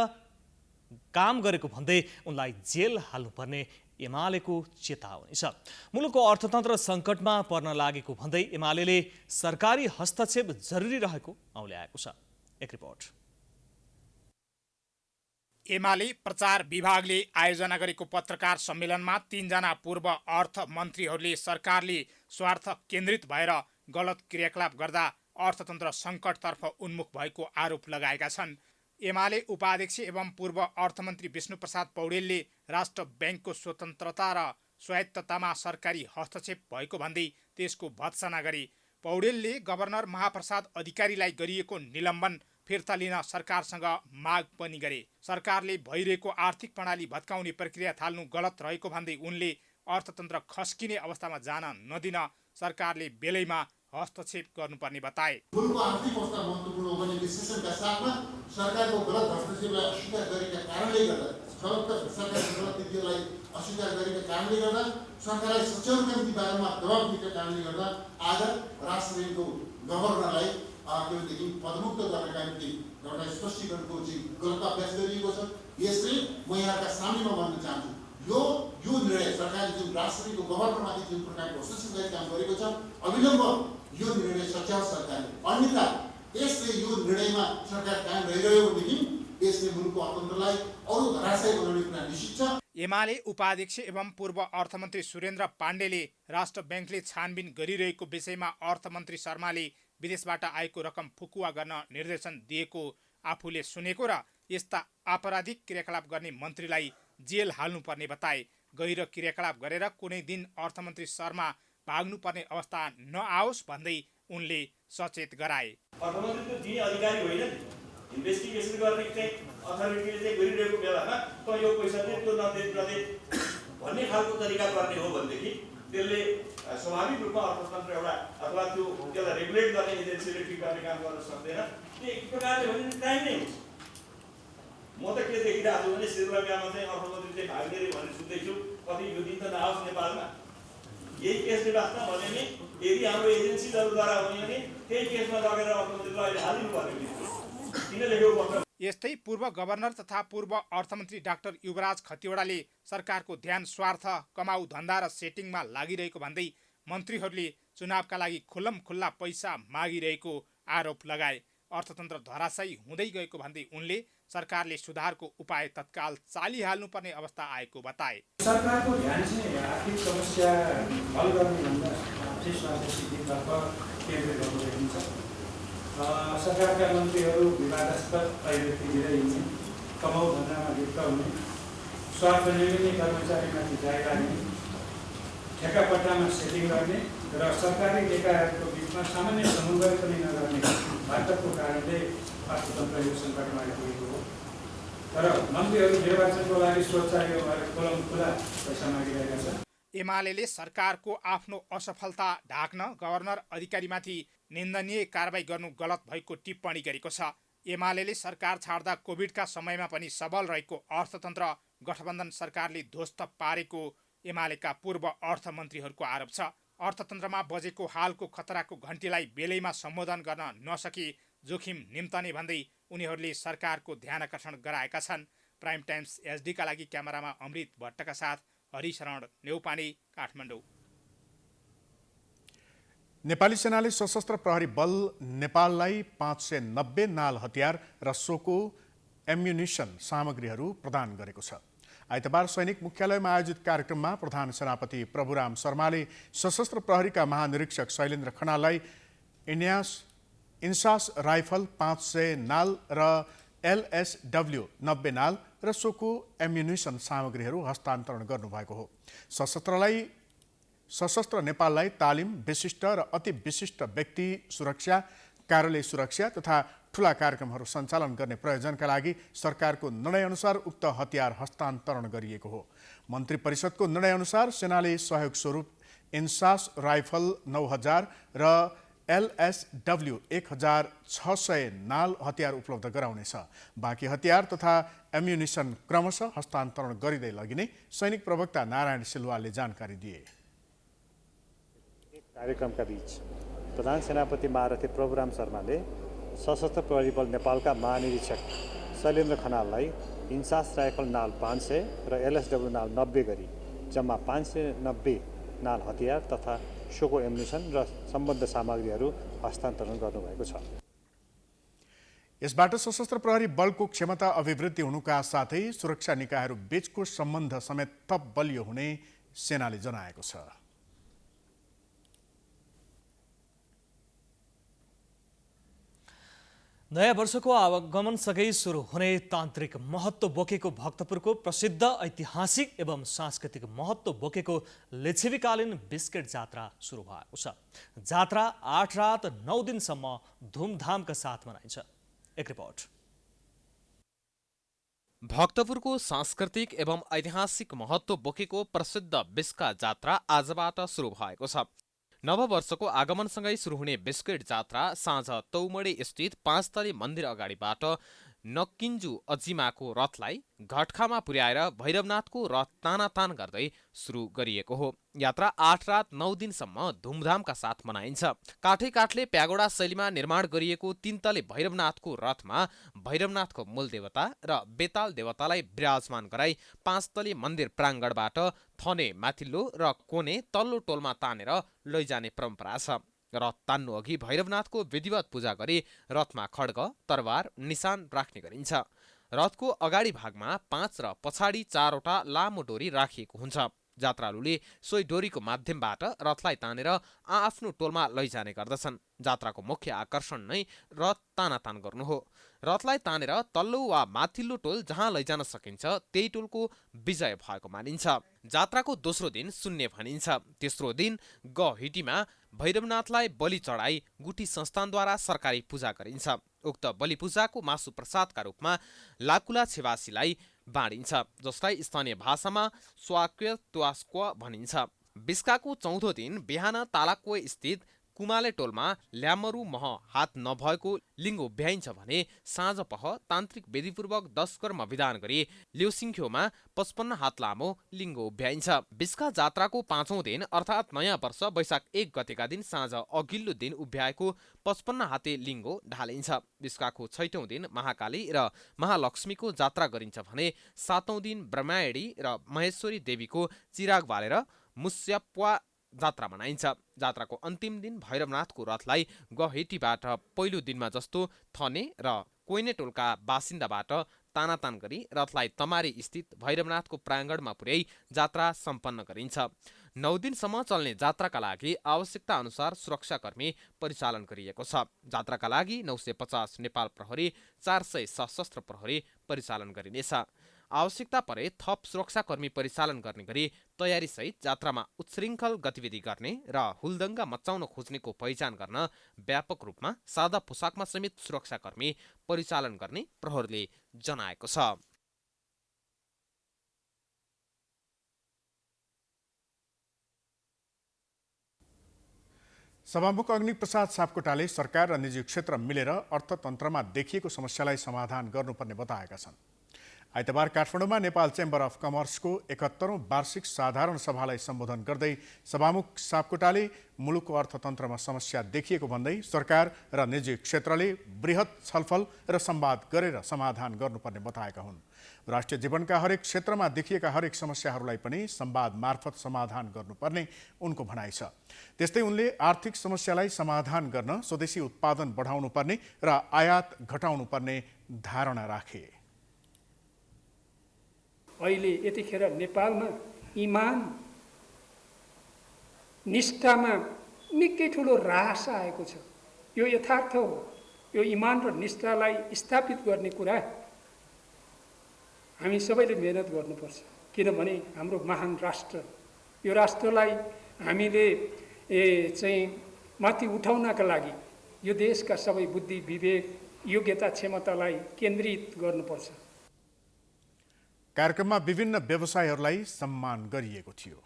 S2: काम गरेको भन्दै उनलाई जेल हाल्नुपर्ने एमालेको चेतावनी छ। मुलुकको अर्थतन्त्र सङ्कटमा पर्न लागेको भन्दै एमाले सरकारी हस्तक्षेप जरुरी रहेको औल्याएको छ। एक रिपोर्ट।
S14: एमाले प्रचार विभागले आयोजना गरेको पत्रकार सम्मेलनमा 3 जना पूर्व अर्थमन्त्रीहरूले सरकारले स्वार्थ केन्द्रित भएर गलत क्रियाकलाप गर्दा अर्थतन्त्र सङ्कटतर्फ उन्मुख भएको आरोप लगाएका छन्। एमाले उपाध्यक्ष एवं पूर्व अर्थमन्त्री विष्णुप्रसाद पौडेलले राष्ट्र बैंकको स्वतन्त्रता र स्वायत्ततामा सरकारी हस्तक्षेप भएको भन्दै त्यसको भत्सना गरे। पौडेलले गभर्नर महाप्रसाद अधिकारीलाई गरिएको निलम्बन फिर्ता लिन सरकारसँग माग पनि गरे। सरकारले भइरहेको आर्थिक प्रणाली भत्काउने प्रक्रिया थाल्नु गलत रहेको भन्दै उनले अर्थतन्त्र खस्किने अवस्थामा जान नदिन सरकारले बेलैमा हस्तक्षेप गर्नुपर्ने बताए।
S15: मुलुकको आर्थिक अवस्था महत्त्वपूर्ण हो भने विश्लेषणका साथमा सरकारको गलत हस्तक्षेपलाई अस्वीकार गरेका कारणले गर्दा सरकारको गलत नीतिलाई अस्वीकार गरेका कारणले गर्दा सरकारलाई सच्याउनका निम्ति बारेमा दबाब दिएका कारणले गर्दा आज राष्ट्र बैंकको गभर्नरलाई त्योदेखि पदमुक्त गर्नका निम्ति एउटा स्पष्टीकरणको चाहिँ गलत अभ्यास गरिएको छ। यसले म यहाँका सामनेमा भन्न चाहन्छु, यो निर्णय सरकारले जुन राष्ट्र बैंकको गभर्नरमाथि जुन प्रकारको हस्तक्षेप गर्ने काम गरेको छ, अविलम्ब यो निर्णय सच्याओस् सरकारले। अन्यथा यसले यो निर्णयमा सरकार कायम रहिरह्यो भनेदेखि यसले मुलुकको अर्थतन्त्रलाई अरू धराशायी बनाउने कुरा निश्चित छ।
S14: एमाले उपाध्यक्ष एवं पूर्व अर्थमन्त्री सुरेन्द्र पाण्डेले राष्ट्र बैंकले छानबिन गरिरहेको विषयमा अर्थमन्त्री शर्माले विदेशबाट आएको रकम फुकुवा गर्न निर्देशन दिएको आफूले सुनेको र यस्ता आपराधिक क्रियाकलाप गर्ने मन्त्रीलाई जेल हाल्नुपर्ने बताए। गहिरो क्रियाकलाप गरेर कुनै दिन अर्थमन्त्री शर्मा भाग्नुपर्ने अवस्था नआओस् भन्दै उनले सचेत गराए।
S16: अर्थमन्त्री त दिने अधिकारी होइन नि, इन्भेस्टिगेसन गर्ने चाहिँ अथोरिटीले चाहिँ गरिरहेको बेलामा त यो पैसा चाहिँ त्यो नदे भन्ने खालको तरिका गर्ने हो भनेदेखि त्यसले स्वाभाविक रूपमा अर्थतन्त्र एउटा अथवा त्यसलाई रेगुलेट गर्ने एजेन्सीले ठिक गर्ने काम गर्न सक्दैन। त्यो एक प्रकारले भने टाइम नै हुन्छ। म त के देखिरहेको छु भने श्रीलङ्कामा चाहिँ अर्थमन्त्री चाहिँ भाग्ने रे भन्ने सुन्दैछु, कति यो दिन त नआओस् नेपालमा। यही केसले वास्तवमा भने नि यदि हाम्रो एजेन्सीहरूद्वारा हुने भने त्यही केसमा लगेर अर्थमन्त्रीलाई अहिले हालिनु पर्ने किन लेखेको पर्छ।
S14: यस्तै पूर्व गभर्नर तथा पूर्व अर्थमन्त्री डाक्टर युवराज खतिवडाले सरकारको ध्यान स्वार्थ, कमाउ धन्दा र सेटिङमा लागिरहेको भन्दै मन्त्रीहरूले चुनावका लागि खुल्लमखुल्ला पैसा मागिरहेको आरोप लगाए। अर्थतन्त्र धराशायी हुँदै गएको भन्दै उनले सरकारले सुधारको उपाय तत्काल चालिहाल्नुपर्ने अवस्था आएको बताए।
S17: सरकारको ध्यान चाहिँ आर्थिक समस्या हल गर्नुभन्दा स्वास्थ्य स्थितितर्फ केन्द्रित भएको देखिन्छ। सरकारका मन्त्रीहरू विवादास्पद अभिव्यक्तितिर हिँड्ने, कमाउ धन्दामा लिप्त हुने, स्वार्थ निर्णय कर्मचारीमाथि जाय लाग्ने, ठेक्कापट्टामा सेटिङ गर्ने र सरकारी निकायहरूको बिचमा सामान्य समन्वय पनि नगर्ने भारतको कारणले अर्थतन्त्र यो सङ्कटमा आइपुगेको हो। तर मन्त्रीहरू निर्वाचनको लागि सुरक्षा यो कोलम खुला पैसा मागिरहेका छन्।
S14: एमाले सरकारको आफ्नो असफलता ढाक्न गभर्नर अधिकारीमाथि निन्दनीय कारबाही गर्नु गलत भएको टिप्पणी गरेको छ। एमाले सरकार छाड्दा कोभिडका समयमा पनि सबल रहेको अर्थतन्त्र गठबन्धन सरकारले ध्वस्त पारेको एमालेका पूर्व अर्थमन्त्रीहरूको आरोप छ। अर्थतन्त्रमा बजेको हालको खतराको घन्टीलाई बेलैमा सम्बोधन गर्न नसकी जोखिम निम्तने भन्दै उनीहरूले सरकारको ध्यानकर्षण गराएका छन्। प्राइम टाइम्स एचडीका लागि क्यामेरामा अमृत भट्टका साथ हरिशरण नेउपाने, काठमाडौँ।
S1: नेपाली सेनाले सशस्त्र प्रहरी बल नेपाललाई 590 नाल हतियार र सोको एम्युनिसन सामग्रीहरू प्रदान गरेको छ। आइतबार सैनिक मुख्यालयमा आयोजित कार्यक्रममा प्रधान सेनापति प्रभुराम शर्माले सशस्त्र प्रहरीका महानिरीक्षक शैलेन्द्र खनाललाई इन्सास राइफल 500 नाल र LSW 90 नाल र सोको एम्युनिसन सामग्रीहरू हस्तान्तरण गर्नुभएको हो। सशस्त्र नेपाललाई तालिम, विशिष्ट र अति विशिष्ट व्यक्ति सुरक्षा, कार्यालय सुरक्षा तथा ठूला कार्यक्रमहरू सञ्चालन गर्ने प्रयोजनका लागि सरकारको निर्णयअनुसार उक्त हतियार हस्तान्तरण गरिएको हो। मन्त्री परिषदको निर्णयअनुसार सेनाले सहयोग स्वरूप इन्सास राइफल 9000 र LSW 1600 नाल हतियार उपलब्ध गराउनेछ। बाँकी हतियार तथा एम्युनिसन क्रमशः हस्तान्तरण गरिँदै लगिने सैनिक प्रवक्ता नारायण सिलवालले जानकारी दिए।
S18: कार्यक्रमका बीच प्रधान सेनापति महारथी प्रभुराम शर्माले सशस्त्र प्रहरी बल नेपालका महानिरीक्षक शैलेन्द्र खनाललाई इन्सास राइफल नाल 500 र LSW नाल 90 गरी जम्मा 590 नाल हतियार तथा सोको एम्युनिसन र सम्बद्ध सामग्रीहरू हस्तान्तरण गर्नुभएको छ।
S1: यसबाट सशस्त्र प्रहरी बलको क्षमता अभिवृद्धि हुनुका साथै सुरक्षा निकायहरू बीचको सम्बन्ध समेत थप बलियो हुने सेनाले जनाएको छ।
S2: नयाँ वर्षको आगमनसँगै सुरु हुने तान्त्रिक महत्त्व बोकेको भक्तपुरको प्रसिद्ध ऐतिहासिक एवं सांस्कृतिक महत्त्व बोकेको लिच्छवीकालीन बिस्केट जात्रा सुरु भएको छ। जात्रा 8 रात 9 दिनसम्म धुमधामका साथ मनाइन्छ। एक रिपोर्ट।
S19: भक्तपुरको सांस्कृतिक एवं ऐतिहासिक महत्त्व बोकेको प्रसिद्ध बिस्का जात्रा आजबाट सुरु भएको छ। नववर्षको आगमनसँगै सुरु हुने बिस्केट जात्रा साँझ तौमडे स्थित 5 तले मन्दिर अगाडिबाट नक्किन्जु अजिमाको रथलाई घटखामा पुर्याएर भैरवनाथको रथ तानातान गर्दै सुरु गरिएको हो। यात्रा 8 रात 9 दिनसम्म धुमधामका साथ मनाइन्छ। काठै काठले प्यागोडा शैलीमा निर्माण गरिएको 3 तले भैरवनाथको रथमा भैरवनाथको मूल देवता र बेताल देवतालाई विराजमान गराई 5 तले मन्दिर प्राङ्गणबाट थने माथिल्लो र कोने तल्लो टोलमा तानेर लैजाने परम्परा छ। रथ तान्नु अघि भैरवनाथको विधिवत पूजा गरी रथमा खड्ग, तरबार, निशान राख्ने गरिन्छ। रथको अगाडि भागमा 5 र पछाडि 4वटा लामो डोरी राखिएको हुन्छ। जात्रालुले सोही डोरीको माध्यमबाट रथलाई तानेर आआफ्नो टोलमा लैजाने गर्दछन्। जात्राको मुख्य आकर्षण नै रथ तानातान गर्नु हो। रथलाई तानेर तल्लो वा माथिल्लो टोल जहाँ लैजान सकिन्छ त्यही टोलको विजय भएको मानिन्छ। जात्राको दोस्रो दिन शून्य भनिन्छ। तेस्रो दिन गहिटीमा भैरवनाथलाई बलि चढाई गुठी संस्थानद्वारा सरकारी पूजा गरिन्छ। उक्त बलि पूजाको मासु प्रसादका रूपमा लाकुला छेवासीलाई बाँडिन्छ, जसलाई स्थानीय भाषामा स्वाक्य भनिन्छ। बिस्काको चौथो दिन बिहान तालाक्वे स्थित कुमाले टोलमा ल्यामरू मह हात नभएको लिङ्ग उभ्याइन्छ भने साँझ पख तान्त्रिक विधिपूर्वक 10 कर्म विधान गरी ल्योसिङख्योमा 55 हात लामो लिङ्ग उभ्याइन्छ। बिस्का जात्राको 5औं दिन अर्थात् नयाँ वर्ष वैशाख 1 गतेका दिन साँझ अघिल्लो दिन उभ्याएको 55 हाते लिङ्गो ढालिन्छ। बिस्काको 6औं दिन महाकाली र महालक्ष्मीको जात्रा गरिन्छ भने 7औं दिन ब्रह्मायणी र महेश्वरी देवीको चिराग बालेर मुस्याप्वा जात्रा मनाइन्छ। जात्राको अन्तिम दिन भैरवनाथको रथलाई गहेटीबाट पहिलो दिनमा जस्तो थने र कोइने टोलका बासिन्दाबाट तानातान गरी रथलाई तमारी स्थित भैरवनाथको प्राङ्गणमा पुर्याई जात्रा सम्पन्न गरिन्छ। 9 दिनसम्म चल्ने जात्राका लागि आवश्यकता अनुसार सुरक्षाकर्मी परिचालन गरिएको छ। जात्राका लागि 950 नेपाल प्रहरी, 400 सशस्त्र प्रहरी परिचालन गरिनेछ। आवश्यकता परे थप सुरक्षाकर्मी परिचालन गर्ने गरी तयारीसहित जात्रामा उच्छृङ्खल गतिविधि गर्ने र हुलदङ्गा मचाउन खोज्नेको पहिचान गर्न व्यापक रूपमा सादा पोसाकमा समेत सुरक्षाकर्मी परिचालन गर्ने प्रहरीले जनाएको छ।
S1: सभामुख अग्निप्रसाद सापकोटाले सरकार र निजी क्षेत्र मिलेर अर्थतन्त्रमा देखिएको समस्यालाई समाधान गर्नुपर्ने बताएका छन्। आइतबार काठमाडौँमा नेपाल चेम्बर अफ कमर्सको 71औं वार्षिक साधारण सभालाई सम्बोधन गर्दै सभामुख सापकोटाले मुलुकको अर्थतन्त्रमा समस्या देखिएको भन्दै सरकार र निजी क्षेत्रले बृहत छलफल र संवाद गरेर समाधान गर्नुपर्ने बताएका हुन्। राष्ट्रिय जीवनका हरेक क्षेत्रमा देखिएका हरेक समस्याहरूलाई पनि संवाद मार्फत समाधान गर्नुपर्ने उनको भनाइ छ। त्यस्तै उनले आर्थिक समस्यालाई समाधान गर्न स्वदेशी उत्पादन बढाउनुपर्ने र आयात घटाउनुपर्ने धारणा राखे।
S20: अहिले यतिखेर नेपालमा इमान निष्ठामा निकै ठुलो ह्रास आएको छ। यो यथार्थ हो। यो इमान र निष्ठालाई स्थापित गर्ने कुरा हामी सबैले मेहनत गर्नुपर्छ, किनभने हाम्रो महान राष्ट्र, यो राष्ट्रलाई हामीले चाहिँ माथि उठाउनका लागि यो देशका सबै बुद्धि विवेक योग्यता क्षमतालाई केन्द्रित गर्नुपर्छ।
S1: कार्यक्रममा विभिन्न व्यवसायहरूलाई सम्मान गरिएको थियो।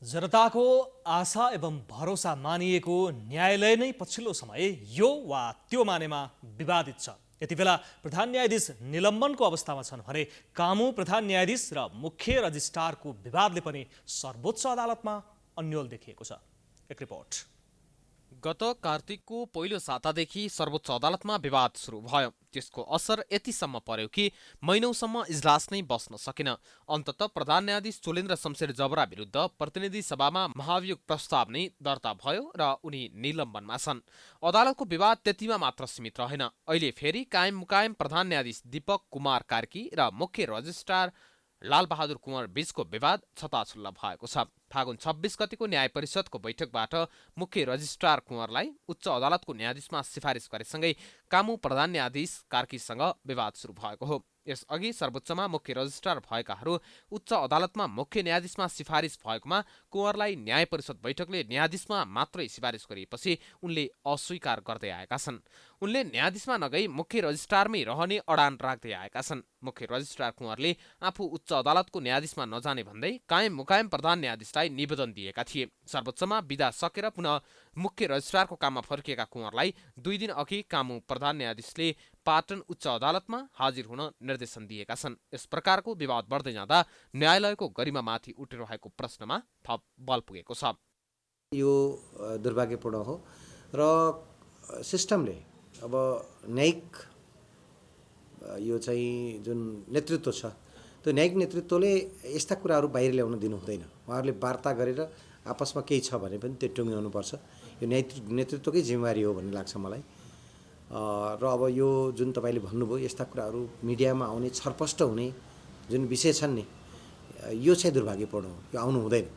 S2: जनताको आशा एवं भरोसा मानिएको न्यायालय नै पछिल्लो समय यो वा त्यो मानेमा विवादित छ। यति बेला प्रधान न्यायाधीश निलम्बनको अवस्थामा छन् भने कामु प्रधान न्यायाधीश र मुख्य रजिस्ट्रारको विवादले पनि सर्वोच्च अदालतमा अन्यल देखिएको छ। एक रिपोर्ट।
S19: गत कार्तिकको पहिलो सातादेखि सर्वोच्च अदालतमा विवाद सुरु भयो। त्यसको असर यतिसम्म पर्यो कि महिनौसम्म इजलास नै बस्न सकेन। अन्ततः प्रधान न्यायाधीश चोलेन्द्र शमशेर जबरा विरुद्ध प्रतिनिधि सभामा महाभियोग प्रस्ताव नै दर्ता भयो र उनी निलम्बनमा छन्। अदालतको विवाद त्यतिमा मात्र सीमित रहेन। अहिले फेरि कायम मुकायम प्रधान न्यायाधीश दीपक कुमार कार्की र मुख्य रजिस्ट्रार लालबहादुर कुँवर बीचको विवाद छताछुल्ल भएको छ। फागुन 26 गतिको न्याय परिषदको बैठकबाट मुख्य रजिस्ट्रार कुँवरलाई उच्च अदालतको न्यायाधीशमा सिफारिस गरेसँगै कामु प्रधान न्यायाधीश कार्कीसँग विवाद सुरु भएको हो। यसअघि सर्वोच्चमा मुख्य रजिस्ट्रार भएकाहरू उच्च अदालतमा मुख्य न्यायाधीशमा सिफारिस भएकोमा कुँवरलाई न्याय परिषद बैठकले न्यायाधीशमा मात्रै सिफारिस गरिएपछि उनले अस्वीकार गर्दै आएका छन्। उनले न्यायाधीशमा नगई मुख्य रजिस्ट्रारमै रहने अडान राख्दै आएका छन्। मुख्य रजिस्ट्रार कुँवरले आफू उच्च अदालतको न्यायाधीशमा नजाने भन्दै कायम मुकायम प्रधान न्यायाधीशलाई निवेदन दिएका थिए। सर्वोच्चमा बिदा सकेर पुनः मुख्य रजिस्ट्रारको काममा फर्किएका कुँवरलाई 2 दिन अघि कामु प्रधान न्यायाधीशले पाटन उच्च अदालतमा हाजिर हुन निर्देशन दिएका छन्। यस प्रकारको विवाद बढ्दै जाँदा न्यायालयको गरिमामाथि उठिरहेको प्रश्नमा थप बल पुगेको छ।
S21: यो दुर्भाग्यपूर्ण हो र सिस्टमले अब न्यायिक यो चाहिँ जुन नेतृत्व छ त्यो न्यायिक नेतृत्वले यस्ता कुराहरू बाहिर ल्याउन दिनु हुँदैन। उहाँहरूले वार्ता गरेर आपसमा केही छ भने पनि त्यो टुङ्ग्याउनुपर्छ। यो नेतृत्वकै जिम्मेवारी हो भन्ने लाग्छ मलाई। र अब यो जुन तपाईँले भन्नुभयो यस्ता कुराहरू मिडियामा आउने छरपष्ट हुने जुन विषय छन् नि यो चाहिँ दुर्भाग्यपूर्ण हो। यो आउनु हुँदैन।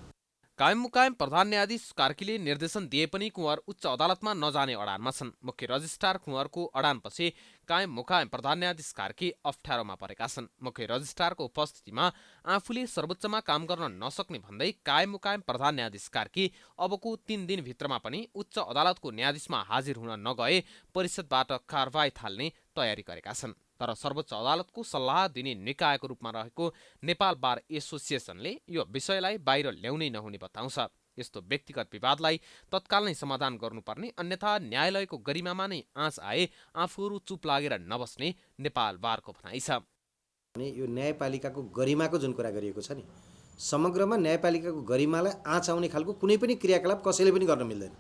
S19: कायम मुकायम प्रधान न्यायाधीश कार्कीले निर्देशन दिए पनि कुँवर उच्च अदालतमा नजाने अडानमा छन्। मुख्य रजिस्ट्रार कुँवरको अडानपछि कायम मुकायम प्रधान न्यायाधीश कार्की अप्ठ्यारोमा परेका छन्। मुख्य रजिस्ट्रारको उपस्थितिमा आफूले सर्वोच्चमा काम गर्न नसक्ने भन्दै कायम मुकायम प्रधान न्यायाधीश कार्की अबको 3 दिनभित्रमा पनि उच्च अदालतको न्यायाधीशमा हाजिर हुन नगए परिषदबाट कारबाही थाल्ने तयारी गरेका छन्। तर सर्वोच्च अदालतको सल्लाह दिने निकायको रूपमा रहेको नेपाल बार एसोसिएसनले यो विषयलाई बाहिर ल्याउनै नहुने बताउँछ। यस्तो व्यक्तिगत विवादलाई तत्काल नै समाधान गर्नुपर्ने, अन्यथा न्यायालयको गरिमामा नै आँच आए आफूहरू चुप लागेर नबस्ने नेपाल बारको भनाइ छ।
S21: यो न्यायपालिकाको गरिमाको जुन कुरा गरिएको छ नि समग्रमा न्यायपालिकाको गरिमालाई आँच आउने खालको कुनै पनि क्रियाकलाप कसैले पनि गर्न मिल्दैन।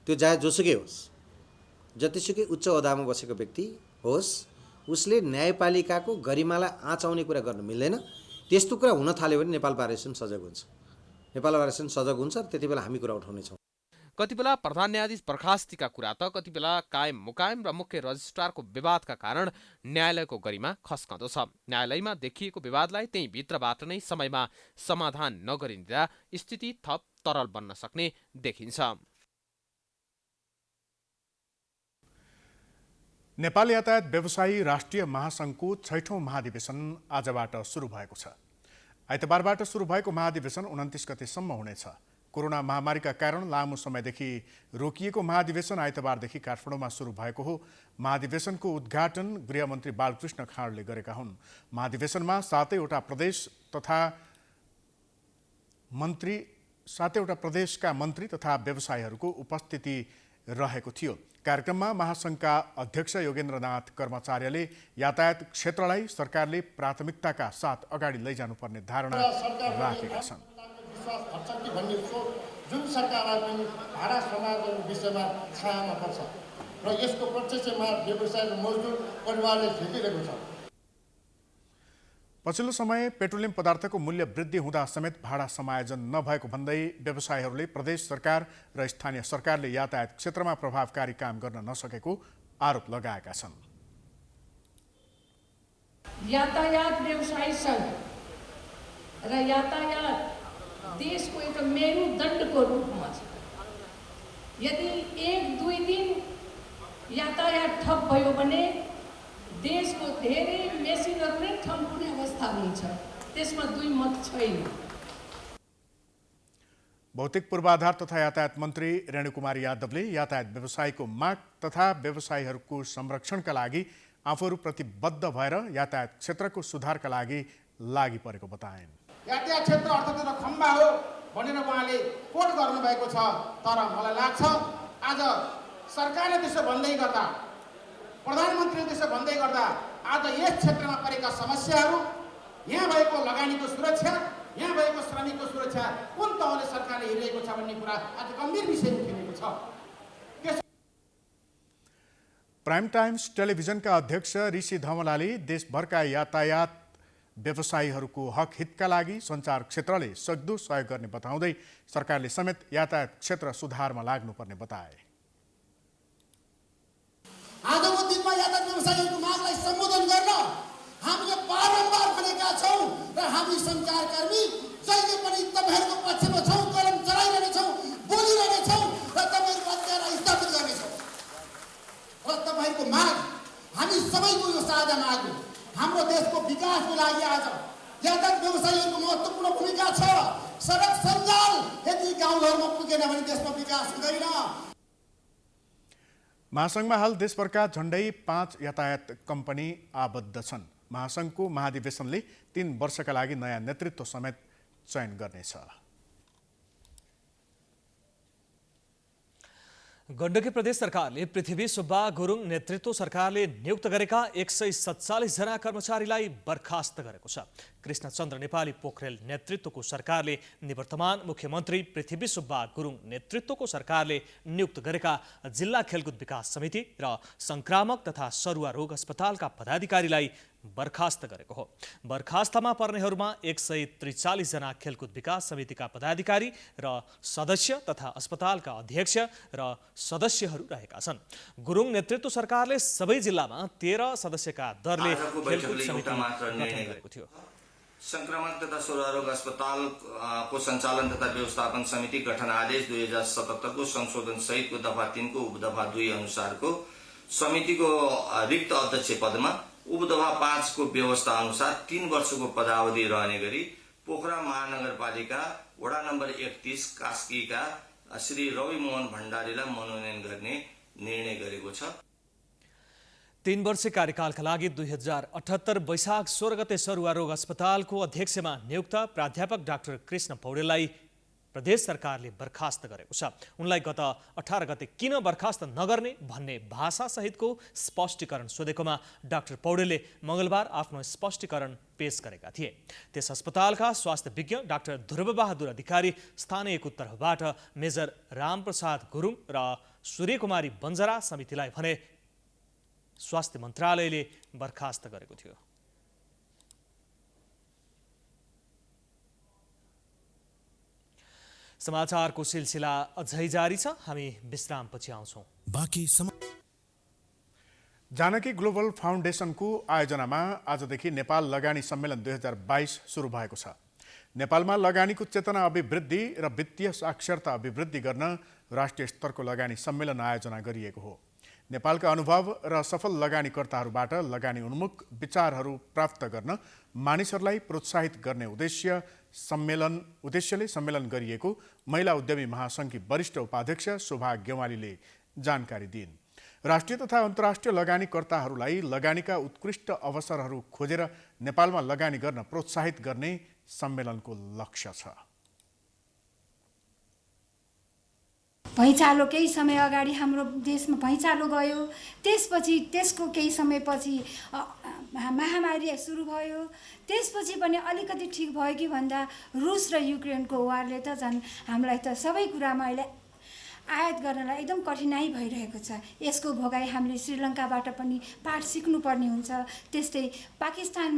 S21: त्यो चाहे जोसुकै होस्, जतिसुकै उच्च ओहदामा बसेको व्यक्ति होस्, उसले न्यायपालिकाको गरिमालाई आँच आउने कुरा गर्न मिल्दैन। त्यस्तो कुरा हुन थाल्यो भने नेपाल बार एसोसिएसन सजग हुन्छ। नेपाल बार एसोसिएसन सजग हुन्छ, त्यति बेला हामी कुरा उठाउनेछौँ।
S19: कति बेला प्रधान न्यायाधीश बर्खास्तीका कुरा त कति बेला कायम मुकायम र मुख्य रजिस्ट्रारको विवादका कारण न्यायालयको गरिमा खस्कँदो छ। न्यायालयमा देखिएको विवादलाई त्यही भित्रबाट नै समयमा समाधान नगरिँदा स्थिति थप तरल बन्न सक्ने देखिन्छ।
S1: नेपाल यातायात व्यवसायी राष्ट्रिय महासङ्घको 6औं महाधिवेशन आजबाट सुरु भएको छ। आइतबारबाट सुरु भएको महाधिवेशन 29 गतेसम्म हुनेछ। कोरोना महामारीका कारण लामो समयदेखि रोकिएको महाधिवेशन आइतबारदेखि काठमाडौँमा सुरु भएको हो। महाधिवेशनको उद्घाटन गृहमन्त्री बालकृष्ण खाँडले गरेका हुन्। महाधिवेशनमा 7वटा प्रदेशका मन्त्री तथा व्यवसायीहरूको उपस्थिति रहेको थियो। कार्यक्रममा महासङ्घका अध्यक्ष योगेन्द्रनाथ कर्मचार्यले यातायात क्षेत्रलाई सरकारले प्राथमिकताका साथ अगाडि लैजानुपर्ने धारणा राखेका छन्।
S15: जुन सरकारलाई पनि भाडा समायोजन विषयमा छायामा पर्छ र यसको प्रत्यक्षमा व्यवसाय र मजदुर परिवारले झेलिरहेको छ।
S1: पछिल्लो समय पेट्रोलियम पदार्थको मूल्य वृद्धि हुँदा समेत भाडा समायोजन नभएको भन्दै व्यवसायीहरूले प्रदेश सरकार र स्थानीय सरकारले यातायात क्षेत्रमा प्रभावकारी काम गर्न नसकेको आरोप लगाएका छन्।
S4: यातायात व्यवसायी सङ्घ र यातायात देशको एउटा मेरुदण्डको रूपमा छ। यदि 1-2 दिन यातायात ठप भयो भने देशको धेरै मेसिनहरू नै ठम्पुने अवस्था हुन्छ। त्यसमा 2 मत छैन।
S1: भौतिक पूर्वाधार तथा यातायात मन्त्री रेणुकुमारी यादवले यातायात व्यवसायको माग तथा व्यवसायीहरूको संरक्षणका लागि आफूहरू प्रतिबद्ध भएर यातायात क्षेत्रको सुधारका लागि परेको बताइन्।
S8: यातायात क्षेत्र अर्थतन्त्र खम्बा हो भनेर उहाँले कोट गर्नुभएको छ। तर मलाई लाग्छ आज सरकारले त्यसो भन्दै गर्दा, प्रधानमन्त्रीले त्यसो भन्दै गर्दा आज यस क्षेत्रमा परेका समस्याहरू, यहाँ भएको लगानीको सुरक्षा, यहाँ भएको श्रमिकको सुरक्षा कुन तहले सरकारले हेरिरहेको छ भन्ने कुरा आज गम्भीर विषय उठिरहेको छ।
S1: प्राइम टाइम्स टेलिभिजनका अध्यक्ष ऋषि धमलाले देशभरका यातायात व्यवसायीहरूको हक हितका लागि सञ्चार क्षेत्रले सक्दो सहयोग गर्ने बताउँदै सरकारले समेत यातायात क्षेत्र सुधारमा लाग्नुपर्ने बताए।
S15: आजको दिनमा यातायात व्यवसायीहरूको मागलाई सम्बोधन गर्न हामीले बारम्बार भनेका छौँ र हामी सञ्चारकर्मी जहिले पनि तपाईँहरूको पक्षमा छौँ, कलम चलाइरहेछौँ, बोलिरहेछौँ र तपाईँहरूको अत्याचार स्थापित गर्नेछौँ। र तपाईँहरूको माग हामी सबैको यो साझा माग हो। हाम्रो देशको विकासको लागि आज यातायात व्यवसायीहरूको महत्त्वपूर्ण भूमिका छ। सडक सञ्जाल यदि गाउँघरमा पुगेन भने देशमा विकास हुँदैन।
S1: महासङ्घमा हाल देशभरका झण्डै 5 यातायात कम्पनी आबद्ध छन्। महासङ्घको महाधिवेशनले 3 वर्षका लागि नयाँ नेतृत्व समेत चयन गर्नेछ।
S2: गण्डकी प्रदेश सरकारले पृथ्वी सुब्बा गुरुङ नेतृत्व सरकारले नियुक्त गरेका 147 जना कर्मचारीलाई बर्खास्त गरेको छ। कृष्णचन्द्र नेपाली पोखरेल नेतृत्वको सरकारले निवर्तमान मुख्यमन्त्री पृथ्वी सुब्बा गुरुङ नेतृत्वको सरकारले नियुक्त गरेका जिल्ला खेलकुद विकास समिति र संक्रामक तथा सरुवा रोग अस्पतालका पदाधिकारीलाई बर्खास्त गरेको हो। बर्खास्तमा पर्नेहरूमा 143 जना खेलकुद विकास समितिका पदाधिकारी र सदस्य तथा अस्पतालका अध्यक्ष र सदस्यहरू रहेका छन्। गुरुङ नेतृत्व सरकारले सबै जिल्लामा 13 सदस्यका दरले खेलकुद समिति गठन गरेको थियो।
S22: संक्रमण तथा सरुवा रोग अस्पतालको सञ्चालन तथा व्यवस्थापन समिति गठन आदेश 2077 को संशोधन सहितको दफा 3 को उपदफा 2 अनुसारको समितिको रिक्त अध्यक्ष पदमा उपदफा 5 को व्यवस्था अनुसार 3 वर्षको पदावधि रहने गरी पोखरा महानगरपालिका वडा नम्बर 31 कास्कीका श्री रवि मोहन भण्डारीलाई मनोनयन गर्ने निर्णय गरेको छ।
S2: 3 वर्ष कार्यकालका लागि 2078 वैशाख 16 गते सरुवा रोग अस्पतालको अध्यक्षमा नियुक्त प्राध्यापक डाक्टर कृष्ण पौडेललाई प्रदेश सरकारले बर्खास्त गरेको छ। उनलाई गत 18 गते किन बर्खास्त नगर्ने भन्ने भाषासहितको स्पष्टीकरण सोधेकोमा डाक्टर पौडेलले मंगलबार आफ्नो स्पष्टीकरण पेश गरेका थिए। त्यस अस्पतालका स्वास्थ्य विज्ञ डाक्टर ध्रुवबहादुर अधिकारी स्थानीय उत्तरबाट मेजर रामप्रसाद गुरुङ र सूर्यकुमारी बन्जरा समितिलाई भने स्वास्थ्य मन्त्रालयले बर्खास्त गरेको थियो। समाचारको सिलसिला अझै जारी छ। हामी विश्रामपछि आउँछौँ।
S1: जानकी ग्लोबल फाउन्डेसनको आयोजनामा आजदेखि नेपाल लगानी सम्मेलन 2022 सुरु भएको छ। नेपालमा लगानीको चेतना अभिवृद्धि र वित्तीय साक्षरता अभिवृद्धि गर्न राष्ट्रिय स्तरको लगानी सम्मेलन आयोजना गरिएको हो। नेपालका अनुभव र सफल लगानीकर्ताहरूबाट लगानी उन्मुख विचारहरू प्राप्त गर्न मानिसहरूलाई प्रोत्साहित गर्ने उद्देश्यले सम्मेलन गरिएको महिला उद्यमी महासङ्घकी वरिष्ठ उपाध्यक्ष शोभा गेवालीले जानकारी दिइन्। राष्ट्रिय तथा अन्तर्राष्ट्रिय लगानीकर्ताहरूलाई लगानीका उत्कृष्ट अवसरहरू खोजेर नेपालमा लगानी गर्न प्रोत्साहित गर्ने सम्मेलनको लक्ष्य छ।
S5: भैँचालो केही समय अगाडि हाम्रो देशमा भैँचालो गयो, त्यसपछि त्यसको केही समयपछि महामारी सुरु भयो, त्यसपछि पनि अलिकति ठिक भयो कि भन्दा रुस र युक्रेनको वारले त झन् हामीलाई त सबै कुरामा अहिले आयात गर्नलाई एकदम कठिनाइ भइरहेको छ। यसको भोगाई हामीले श्रीलङ्काबाट पनि पाठ सिक्नुपर्ने हुन्छ। त्यस्तै पाकिस्तान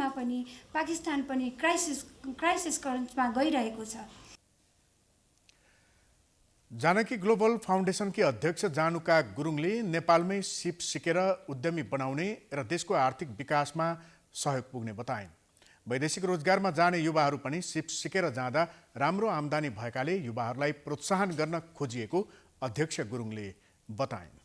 S5: पनि क्राइसिस करेन्टमा गइरहेको छ।
S1: जानकी ग्लोबल फाउन्डेसनकी अध्यक्ष जानुका गुरुङले नेपालमै सिप सिकेर उद्यमी बनाउने र देशको आर्थिक विकासमा सहयोग पुग्ने बताइन्। वैदेशिक रोजगारमा जाने युवाहरू पनि सिप सिकेर जाँदा राम्रो आम्दानी भएकाले युवाहरूलाई प्रोत्साहन गर्न खोजिएको अध्यक्ष गुरुङले बताइन्।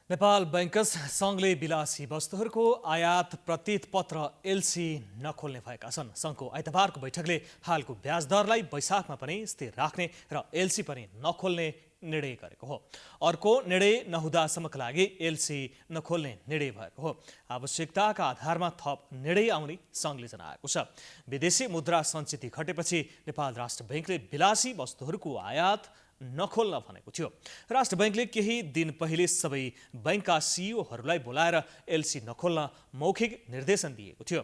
S2: नेपाल बैंकर्स सङ्घले विलासी वस्तुहरूको आयात प्रतीत पत्र एलसी नखोल्ने भएका छन्। सङ्घको आइतबारको बैठकले हालको ब्याज दरलाई वैशाखमा पनि स्थिर राख्ने र एलसी पनि नखोल्ने निर्णय गरेको हो। अर्को निर्णय नहुँदासम्मका लागि एलसी नखोल्ने निर्णय भएको हो। आवश्यकताका आधारमा थप निर्णय आउने सङ्घले जनाएको छ। विदेशी मुद्रा सञ्चित घटेपछि नेपाल राष्ट्र बैंकले विलासी वस्तुहरूको आयात नखोल्न भनेको थियो। राष्ट्र बैंकले केही दिन पहिले सबै बैंकका सिइओहरूलाई बोलाएर एलसी नखोल्न मौखिक निर्देशन दिएको थियो।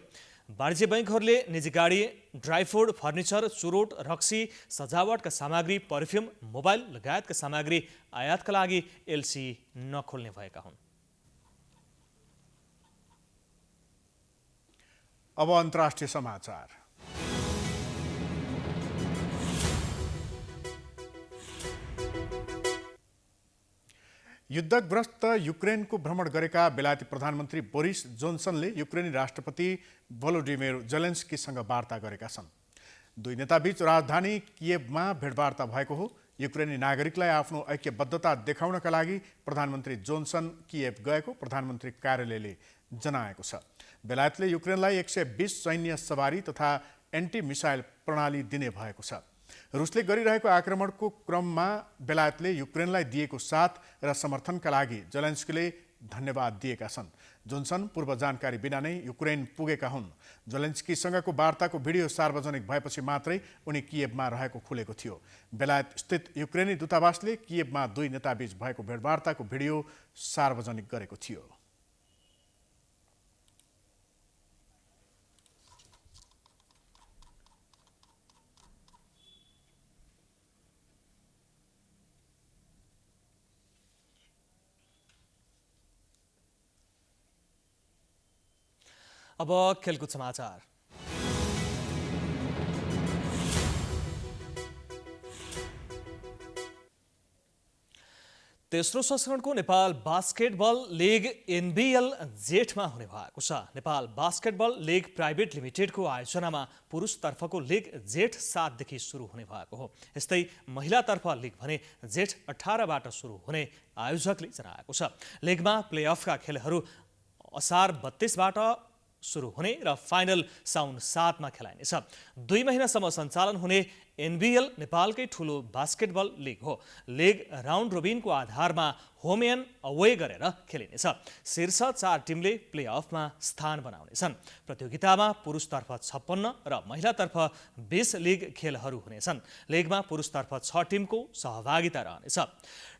S2: वाणिज्य बैंकहरूले निजी गाडी, ड्राइफुड, फर्निचर, चुरोट, रक्सी, सजावटका सामग्री, परफ्युम, मोबाइल लगायतका सामग्री आयातका लागि एलसी नखोल्ने भएका हुन्।
S1: अब अन्तर्राष्ट्रिय समाचार। युद्धग्रस्त युक्रेनको भ्रमण गरेका बेलायती प्रधानमन्त्री बोरिस जोन्सनले युक्रेनी राष्ट्रपति भोलोडिमिर जेलेन्स्कीसँग वार्ता गरेका छन्। दुई नेताबीच राजधानी कियेभमा भेटवार्ता भएको हो। युक्रेनी नागरिकलाई आफ्नो ऐक्यबद्धता देखाउनका लागि प्रधानमन्त्री जोन्सन कियेभ गएको प्रधानमन्त्री कार्यालयले जनाएको छ। बेलायतले युक्रेनलाई 120 सैन्य सवारी तथा एन्टी मिसाइल प्रणाली दिने भएको छ। रुसले गरिरहेको आक्रमणको क्रममा बेलायतले युक्रेनलाई दिएको साथ र समर्थनका लागि जेलेन्स्कीले धन्यवाद दिएका छन्। जोन्सन पूर्व जानकारी बिना नै युक्रेन पुगेका हुन्। जेलेन्स्कीसँगको वार्ताको भिडियो सार्वजनिक भएपछि मात्रै उनी कियेभमा रहेको खुलेको थियो। बेलायत स्थित युक्रेनी दूतावासले कियेभमा दुई नेताबीच भएको भेटवार्ताको भिडियो सार्वजनिक गरेको थियो।
S2: अब खेलकुद समाचार। तेस्रो संस्करणको नेपाल बास्केटबल लिग एनबिएल जेठमा हुने भएको छ। नेपाल बास्केटबल लिग प्राइभेट लिमिटेडको आयोजनामा पुरुषतर्फको लिग जेठ 7 देखि सुरु हुने भएको हो। यस्तै महिलातर्फ लिग भने जेठ 18बाट सुरु हुने आयोजकले जनाएको छ। लिगमा प्लेअफका खेलहरू असार 32बाट सुरु हुने र फाइनल साउन 7मा खेलाइनेछ। 2 महिनासम्म सञ्चालन हुने एनबिएल नेपालकै ठुलो बास्केटबल लिग हो। लिग राउन्ड रोबिनको आधारमा होम एन्ड अवे गरेर खेलिनेछ। शीर्ष 4 टिमले प्लेअफमा स्थान बनाउनेछन्। प्रतियोगितामा पुरुषतर्फ 56 र महिलातर्फ 20 लिग खेलहरू हुनेछन्। लिगमा पुरुषतर्फ 6 टिमको सहभागिता रहनेछ।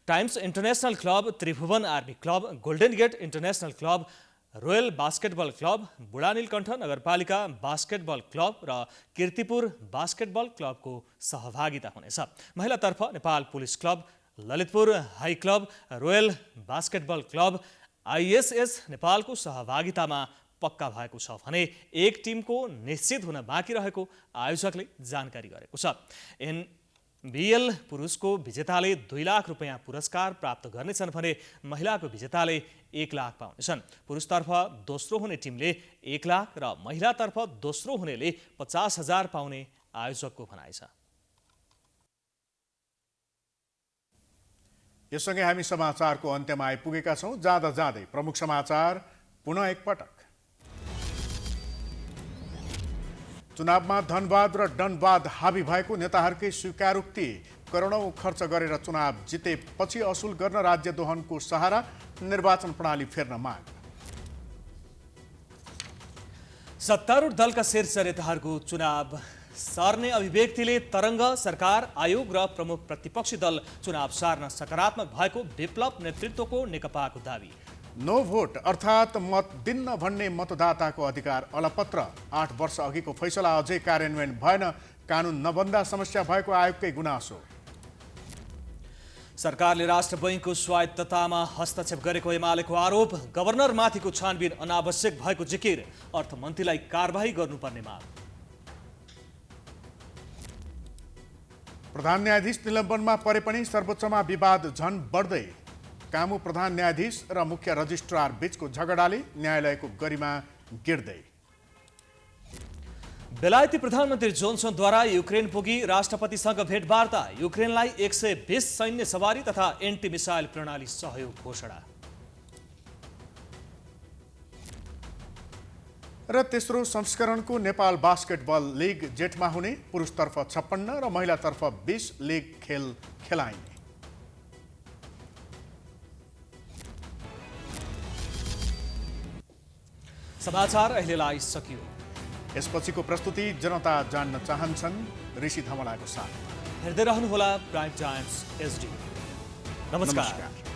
S2: Times international club, Tribhuvan army club, golden gate international club, royal basketball club, Budhanilkantha नगरपालिका बास्केटबल क्लब र कीर्तिपुर बास्केटबल क्लबको सहभागिता हुनेछ। महिलातर्फ Nepal police club, Lalitpur high club, royal basketball club, ISS नेपालको सहभागितामा पक्का भएको छ भने एक टिमको निश्चित हुन बाँकी रहेको आयोजकले जानकारी गरेको छ। NBL पुरुषको विजेताले 2 लाख रुपियाँ पुरस्कार प्राप्त गर्नेछन् भने महिलाको विजेताले 1 लाख पाउनेछन्। पुरुषतर्फ दोस्रो हुने टिमले 1 लाख र महिलातर्फ दोस्रो हुनेले 50,000 पाउने आयोजकको भनाइ छ।
S1: यससँगै हामी समाचारको अन्त्यमा आइपुगेका छौँ। जाँदा जाँदै प्रमुख समाचार पुनः एकपटक। चुनावमा धनबाद र डनबाद हाबी भएको नेताहरूकै स्वीकारोक्ति। करोडौं खर्च गरेर चुनाव जितेपछि असुल गर्न राज्य दोहनको सहारा, निर्वाचन प्रणाली फेर्न माग।
S2: सत्तारूढ दलका शीर्ष नेताहरूको चुनाव सार्ने अभिव्यक्तिले तरङ्ग, सरकार, आयोग र प्रमुख प्रतिपक्षी दल चुनाव सार्न सकारात्मक भएको विप्लव नेतृत्वको नेकपाको दावी।
S1: नो भोट अर्थात् मत दिन्न भन्ने मतदाताको अधिकार अलपत्र। 8 वर्ष अघिको फैसला अझै कार्यान्वयन भएन, कानुन नबन्दा समस्या भएको आयोगकै गुनासो।
S2: सरकारले राष्ट्र बैङ्कको स्वायत्ततामा हस्तक्षेप गरेको एमालेको आरोप। गभर्नरमाथिको छानबिन अनावश्यक भएको जिकिर। अर्थमन्त्रीलाई कारबाही गर्नुपर्ने माग।
S1: प्रधान न्यायाधीश निलम्बनमा परे पनि सर्वोच्चमा विवाद झन बढ्दै। कामु प्रधान न्यायाधीश र मुख्य रजिस्ट्रार बीचको झगडाले न्यायालयको गरिमा गिर्दै।
S2: बेलायती प्रधानमन्त्री जोन्सनद्वारा युक्रेन पुगी राष्ट्रपतिसँग भेटवार्ता। युक्रेनलाई 120 सैन्य सवारी तथा एन्टी मिसाइल प्रणाली सहयोग घोषणा।
S1: र तेस्रो संस्करणको नेपाल बास्केटबल लिग जेठमा हुने। पुरुषतर्फ 56 र महिलातर्फ 20 लिग खेल खेलाइने।
S2: समाचार अहिलेलाई सकियो।
S1: यसपछिको प्रस्तुति जनता जान्न चाहन्छन् ऋषि धमलाको साथ।
S2: हेर्दै रहनुहोला प्राइम टाइम्स HD। नमस्कार।